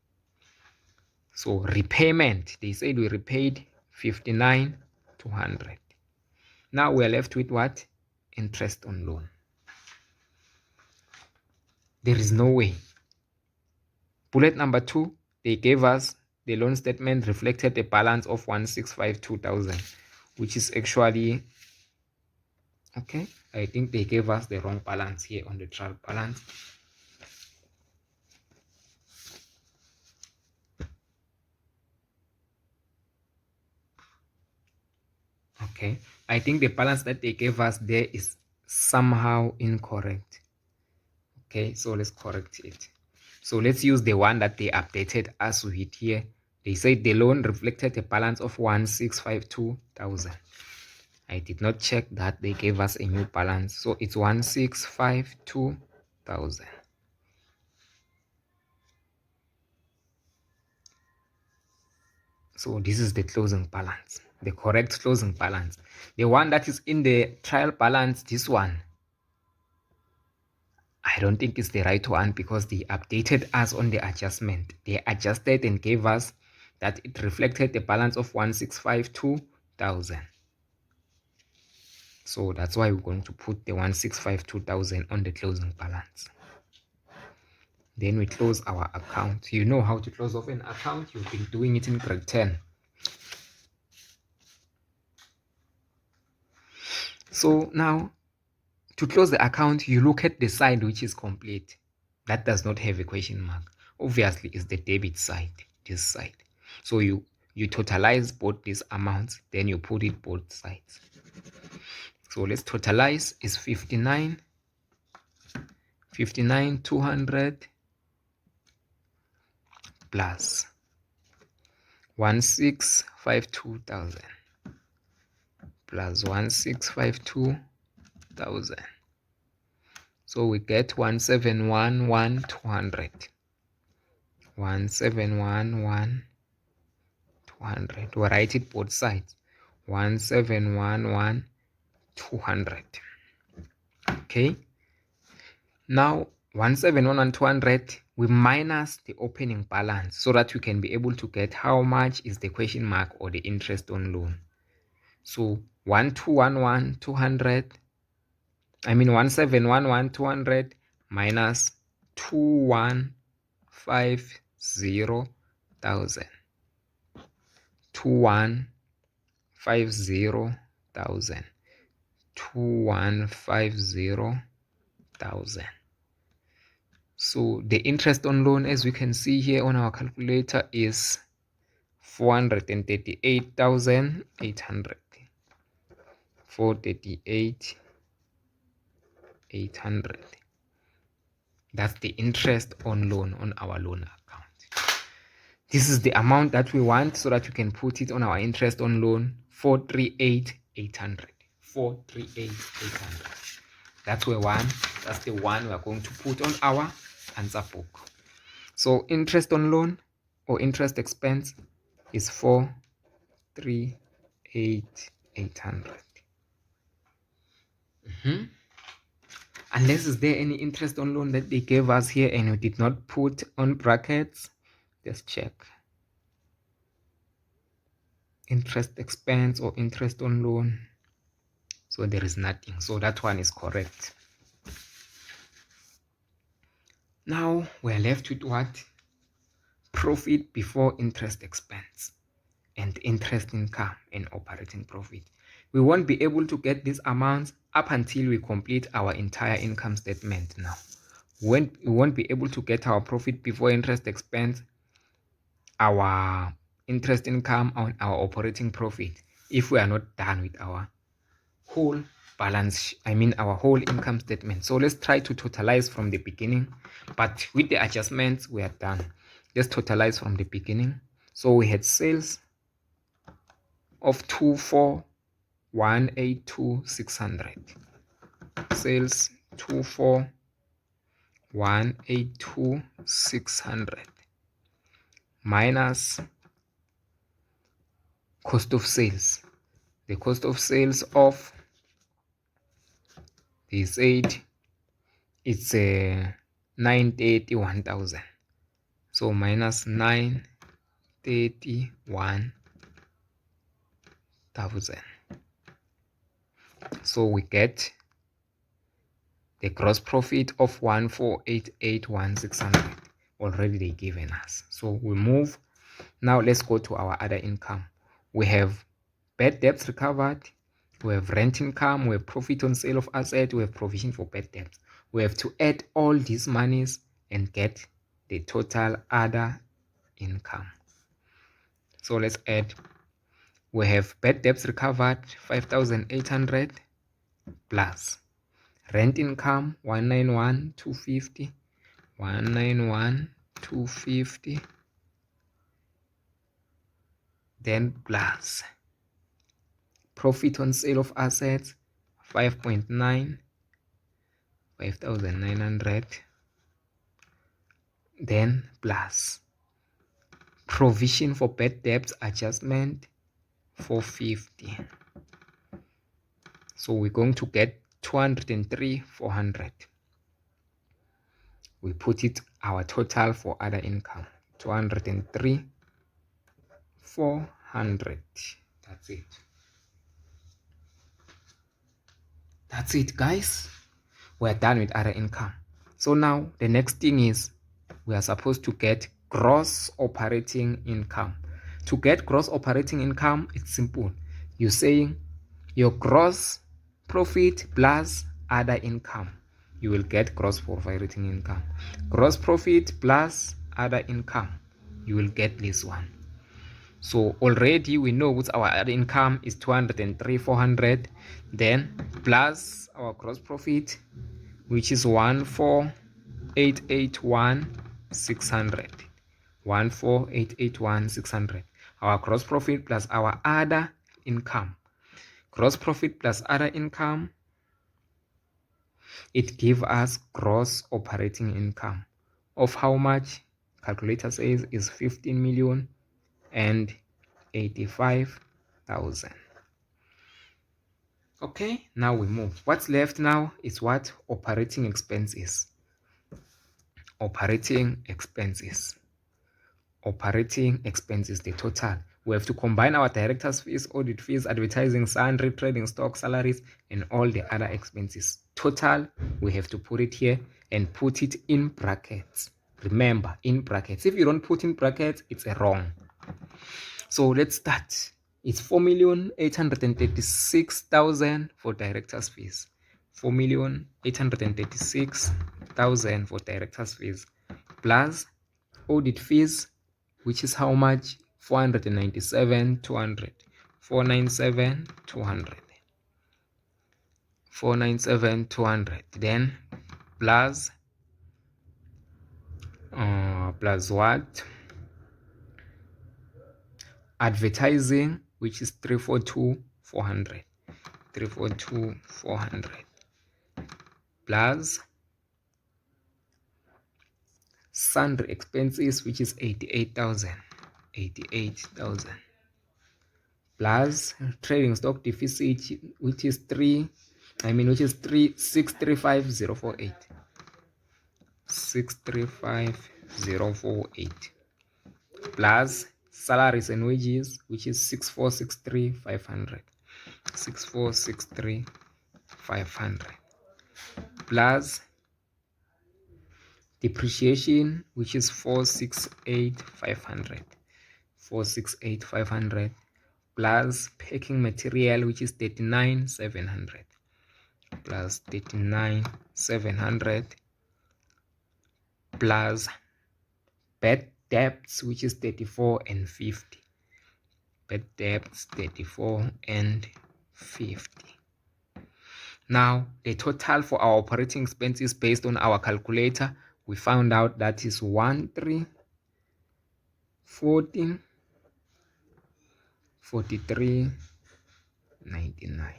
So repayment, they said we repaid 59,200. Now we are left with what? Interest on loan. There is no way. Bullet number 2, they gave us the loan statement reflected a balance of 1,652,000, which is actually, okay, I think they gave us the wrong balance here on the trial balance. Okay, I think the balance that they gave us there is somehow incorrect. Okay, so let's correct it. So let's use the one that they updated us with here. They said the loan reflected a balance of 1,652,000. I did not check that. They gave us a new balance. So it's 1,652,000. So this is the closing balance, the correct closing balance. The one that is in the trial balance, this one, I don't think it's the right one because they updated us on the adjustment. They adjusted and gave us that it reflected the balance of 1,652,000. So that's why we're going to put the 1,652,000 on the closing balance. Then we close our account. You know how to close off an account. You've been doing it in grade 10. So now, to close the account, you look at the side which is complete. That does not have a question mark. Obviously, it's the debit side, this side. So you totalize both these amounts, then you put it both sides. So let's totalize is 59, 200 plus 1652,000 plus 1652,000. So we get 1711,200. 1711,200. We write it both sides. 1711,200. Okay. Now 1711,200, we minus the opening balance so that we can be able to get how much is the question mark or the interest on loan. So 1211,200, 1711,200 minus 2150,000. 2150,000. 2150,000. So the interest on loan, as we can see here on our calculator, is 438,800. 438,800. That's the interest on loan on our loan account. This is the amount that we want so that we can put it on our interest on loan, 438,800. 438,800. That's the one we are going to put on our answer book. So interest on loan or interest expense is 438,800. Unless is there any interest on loan that they gave us here and we did not put on brackets, just check. Interest expense or interest on loan. So there is nothing. So that one is correct. Now we're left with what? Profit before interest expense and interest income and operating profit. We won't be able to get these amounts up until we complete our entire income statement now. We won't be able to get our profit before interest expense, our interest income, and our operating profit if we are not done with our whole balance, our whole income statement. So let's try to totalize from the beginning, but with the adjustments we are done. Let's totalize from the beginning. So we had sales of 24,182,600. Sales 24,182,600 minus cost of sales. The cost of sales of, they said it's 931,000. So minus 931,000. So we get the gross profit of 1,488,600. Already they given us. So we move. Now let's go to our other income. We have bad debts recovered. We have rent income. We have profit on sale of asset. We have provision for bad debts. We have to add all these monies and get the total other income. So let's add. We have bad debts recovered 5,800 plus rent income 191,250. 191,250. Then plus profit on sale of assets 5.9, 5,900. Then plus provision for bad debts adjustment 450. So we're going to get 203,400. We put it our total for other income 203,400. That's it. That's it, guys. We're done with other income. So now the next thing is we are supposed to get gross operating income. To get gross operating income, it's simple. You're saying your gross profit plus other income, you will get gross operating income. Gross profit plus other income, you will get this one. So already we know what our other income is 203,400, then plus our gross profit, which is 14881,600. 14881,600. Our gross profit plus our other income. Gross profit plus other income, it gives us gross operating income of how much? Calculator says is 15,085,000. Okay, now we move. What's left now is what? Operating expenses. Operating expenses. Operating expenses, the total. We have to combine our director's fees, audit fees, advertising, sundry, trading stock, salaries, and all the other expenses. Total, we have to put it here and put it in brackets. Remember, in brackets. If you don't put in brackets, it's a wrong. So let's start. It's 4,836,000 for director's fees. 4,836,000 for director's fees plus audit fees, which is how much? 497,200. 497,200. 497,200. Then plus what? Advertising, which is 342,400. 342,400 plus sundry expenses, which is 88,000. 88,000 plus trading stock deficit, which is 635,048. 635,048 plus salaries and wages, which is 6463,500. 6463,500 plus depreciation, which is 468,500. 468,500 plus packing material, which is 39,700. plus 39,700 plus bad debts, which is 34 and 50. Bad debts 34 and 50. Now the total for our operating expenses based on our calculator, we found out that is 1,343,99.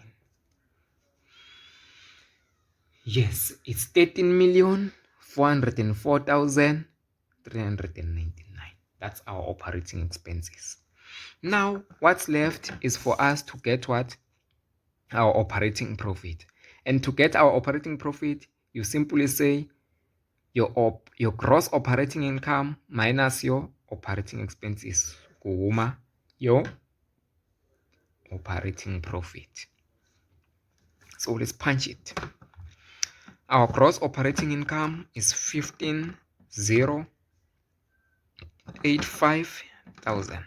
Yes, it's 13,404,399. That's our operating expenses. Now, what's left is for us to get what? Our operating profit. And to get our operating profit, you simply say your gross operating income minus your operating expenses. Kuhuma your operating profit. So let's punch it. Our gross operating income is 15,085,000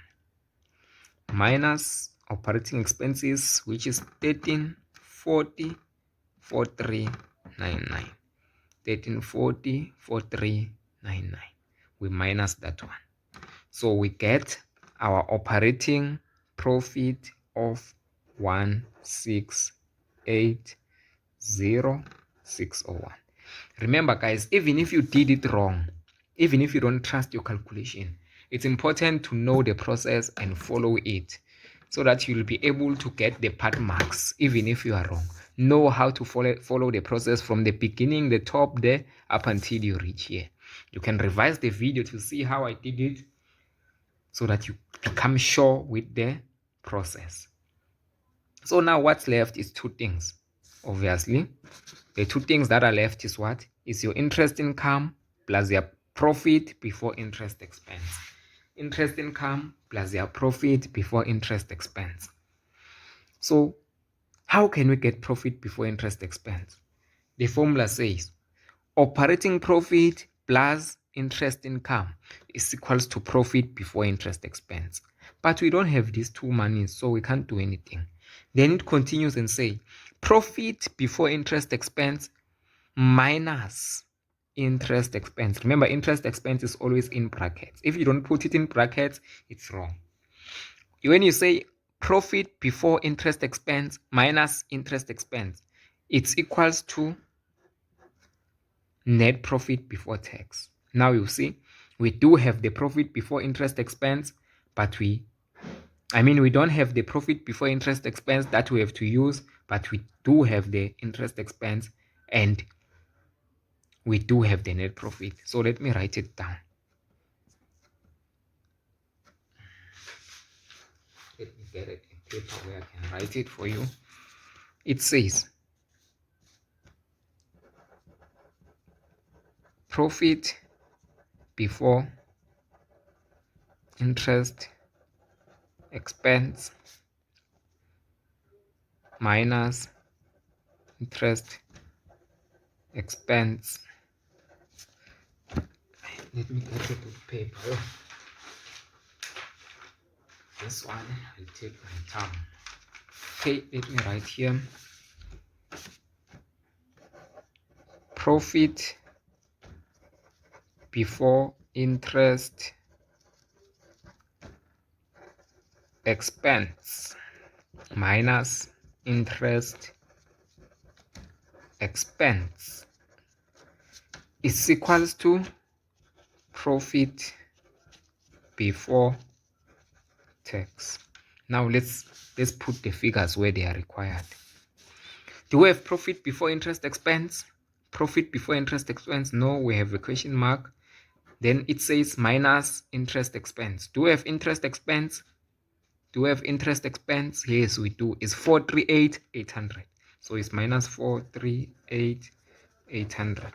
minus operating expenses, which is 13,40,4399. 13,40,4399. We minus that one. So we get our operating profit of 168,601. Remember, guys, even if you did it wrong, even if you don't trust your calculation, it's important to know the process and follow it so that you'll be able to get the part marks even if you are wrong. Know how to follow the process from the beginning, the top there, up until you reach here. You can revise the video to see how I did it so that you become sure with the process. So now what's left is two things. Obviously, the two things that are left is what? Is your interest income plus your profit before interest expense. Interest income plus your profit before interest expense. So how can we get profit before interest expense? The formula says operating profit plus interest income is equals to profit before interest expense. But we don't have these two monies, so we can't do anything. Then it continues and say Profit before interest expense minus interest expense. Remember, interest expense is always in brackets. If you don't put it in brackets, it's wrong. When you say profit before interest expense minus interest expense, it's equals to net profit before tax. Now you see, we do have the profit before interest expense, but we don't have the profit before interest expense that we have to use, but we do have the interest expense and we do have the net profit. So let me write it down. Let me get a paper where I can write it for you. It says profit before interest expense minus interest expense. Let me get a paper. This one I'll take my time. Okay, let me write here. Profit before interest expense minus interest expense is equals to profit before tax. Now let's put the figures where they are required. Do we have profit before interest expense? Profit before interest expense? No, we have a question mark. Then it says minus interest expense. Do we have interest expense? Do we have interest expense? Yes, we do. It's 438,800. So it's minus 438,800.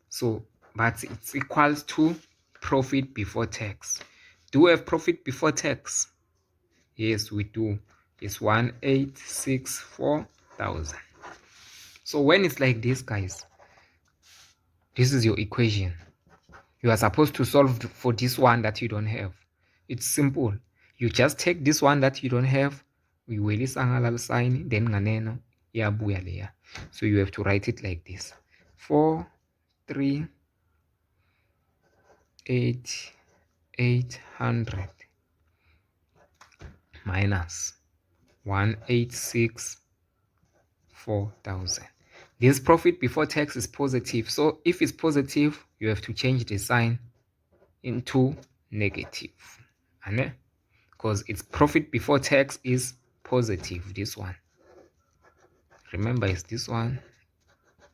So, but it's equals to profit before tax. Do we have profit before tax? Yes, we do. It's 1,864,000. So when it's like this, guys, this is your equation. You are supposed to solve for this one that you don't have. It's simple. You just take this one that you don't have, we will sign, then nganeno yabuya leya. So you have to write it like this: 438,800 minus 1,864,000. This profit before tax is positive. So if it's positive, you have to change the sign into negative. Because its profit before tax is positive. This one. Remember, it's this one,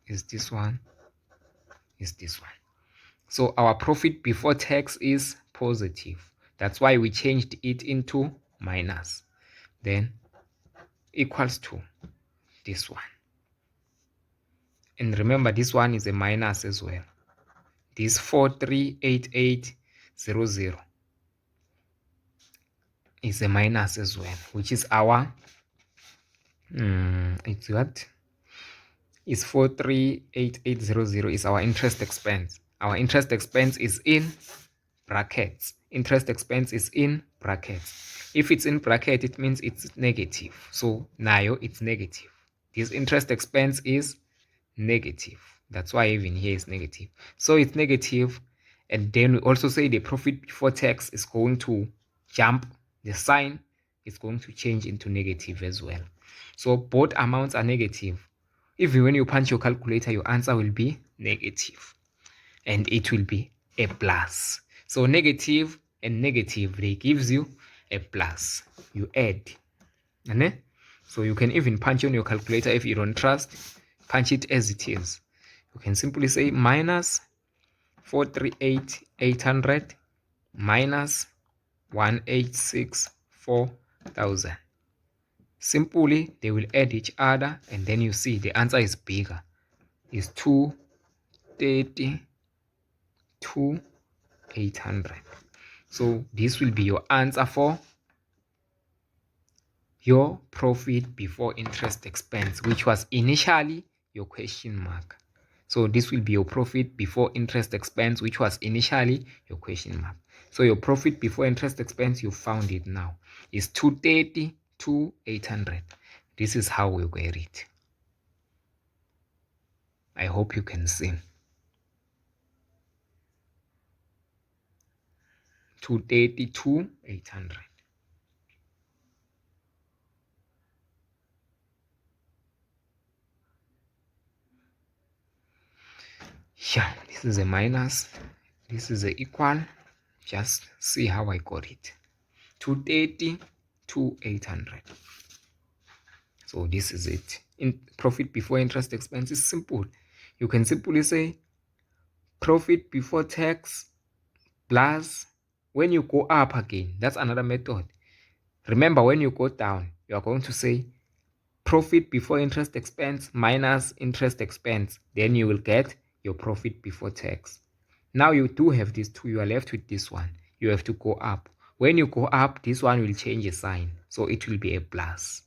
is this one, is this one. So our profit before tax is positive. That's why we changed it into minus. Then equals to this one. And remember, this one is a minus as well. This 438800 is a minus as well, which is our it's what? Is 438800 is our interest expense. Our interest expense is in brackets. Interest expense is in brackets. If it's in bracket, it means it's negative. So now it's negative. This interest expense is negative. That's why even here is negative. So it's negative. And then we also say the profit before tax is going to jump. The sign is going to change into negative as well. So both amounts are negative. Even when you punch your calculator, your answer will be negative. And it will be a plus. So negative and negative, they gives you a plus. You add. So you can even punch on your calculator if you don't trust. Punch it as it is. You can simply say minus 438,800 minus 1,864,000. Simply, they will add each other, and then you see the answer is bigger. It's 232,800. So this will be your answer for your profit before interest expense, which was initially your question mark. So this will be your profit before interest expense, which was initially your question mark. So your profit before interest expense, you found it now, is 232,800. this is how we get it. I hope you can see. 232,800. Yeah, this is a minus, this is a equal. Just see how I got it. 230,800. So this is it. In profit before interest expense is simple. You can simply say profit before tax plus, when you go up again, that's another method. Remember, when you go down, you are going to say profit before interest expense minus interest expense. Then you will get your profit before tax. Now you do have these two. You are left with this one. You have to go up. When you go up, this one will change a sign. So it will be a plus.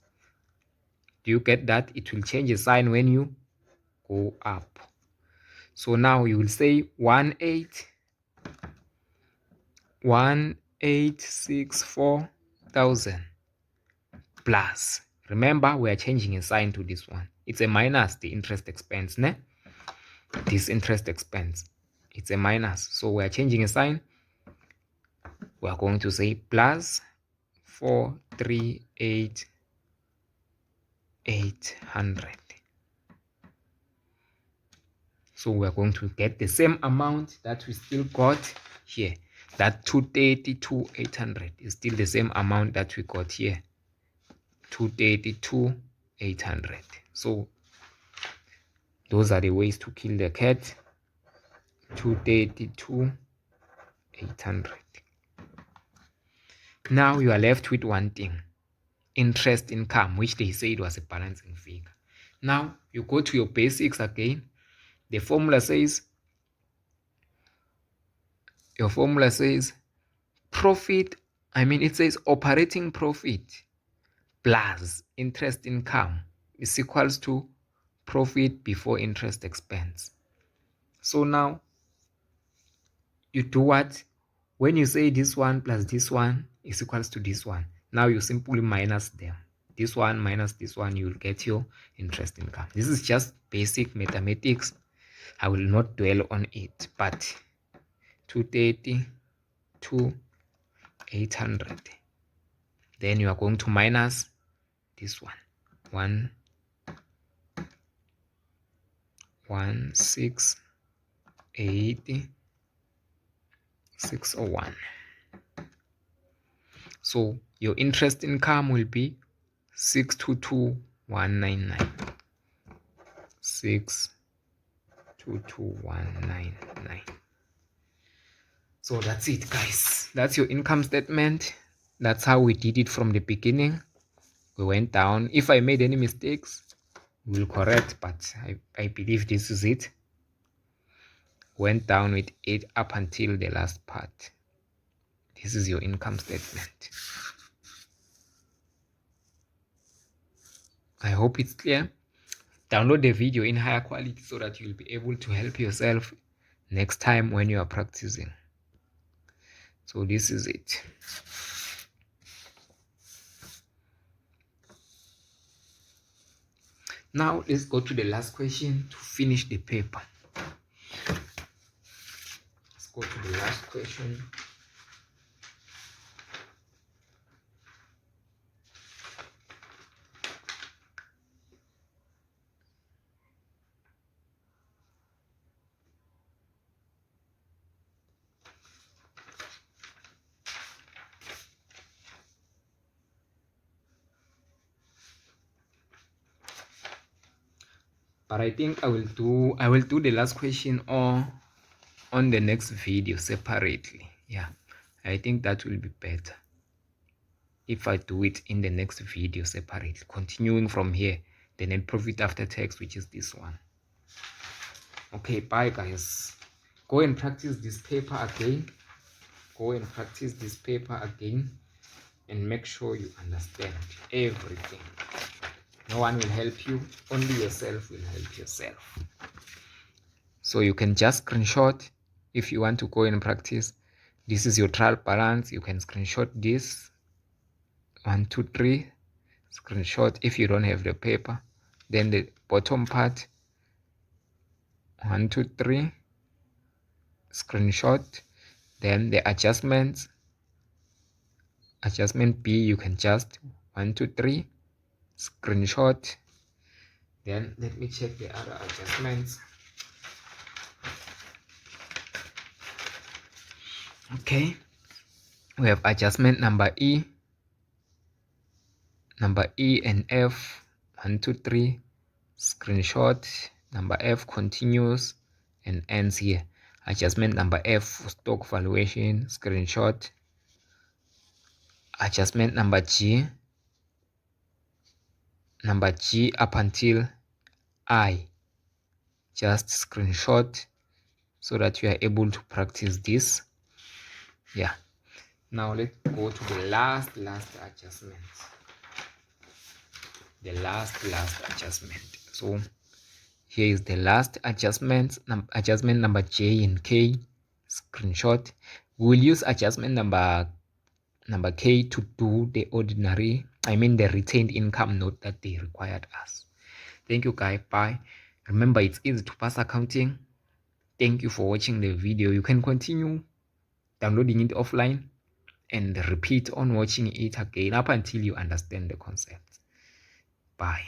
Do you get that? It will change a sign when you go up. So now you will say 1864,000 plus. Remember, we are changing a sign to this one. It's a minus the interest expense, ne? This interest expense, it's a minus. So we are changing a sign. We are going to say plus 438,800. So we are going to get the same amount that we still got here. That 232,800 is still the same amount that we got here. 232,800. So those are the ways to kill the cat. 232,800. Now you are left with one thing, interest income, which they said was a balancing figure. Now you go to your basics again. The formula says, your formula says profit, it says operating profit plus interest income is equals to profit before interest expense. So now you do what? When you say this one plus this one is equals to this one, now you simply minus them. This one minus this one, you will get your interest income. This is just basic mathematics. I will not dwell on it, but 232,800. Then you are going to minus this one. 1,168,601. So your interest income will be 622,199. 622,199. So that's it, guys. That's your income statement. That's how we did it from the beginning. We went down. If I made any mistakes, we'll correct, but I believe this is it. Went down with it up until the last part. This is your income statement. I hope it's clear. Download the video in higher quality so that you'll be able to help yourself next time when you are practicing. So this is it. Now let's go to the last question to finish the paper. Let's go to the last question. But I think I will do the last question on the next video separately. Yeah, I think that will be better if I do it in the next video separately, continuing from here, the net profit after tax, which is this one. Okay, bye guys. Go and practice this paper again. And make sure you understand everything. No one will help you, only yourself will help yourself. So you can just screenshot if you want to go and practice. This is your trial balance. You can screenshot this 1, 2, 3, screenshot if you don't have the paper. Then the bottom part, 1 2 3, screenshot. Then the adjustments, adjustment B, you can just 1 2 3, screenshot. Then let me check the other adjustments. Okay, we have adjustment number E and F, 1 2 3, screenshot. Number F continues and ends here. Adjustment number F for stock valuation, screenshot. Adjustment number G up until I, just screenshot so that you are able to practice this. Yeah, now let's go to the last adjustment, the last adjustment. So here is the last adjustment, adjustment number J and K, screenshot. We'll use adjustment number K to do the the retained income note that they required us. Thank you guys, bye. Remember, it's easy to pass accounting. Thank you for watching the video. You can continue downloading it offline and repeat on watching it again up until you understand the concept. Bye.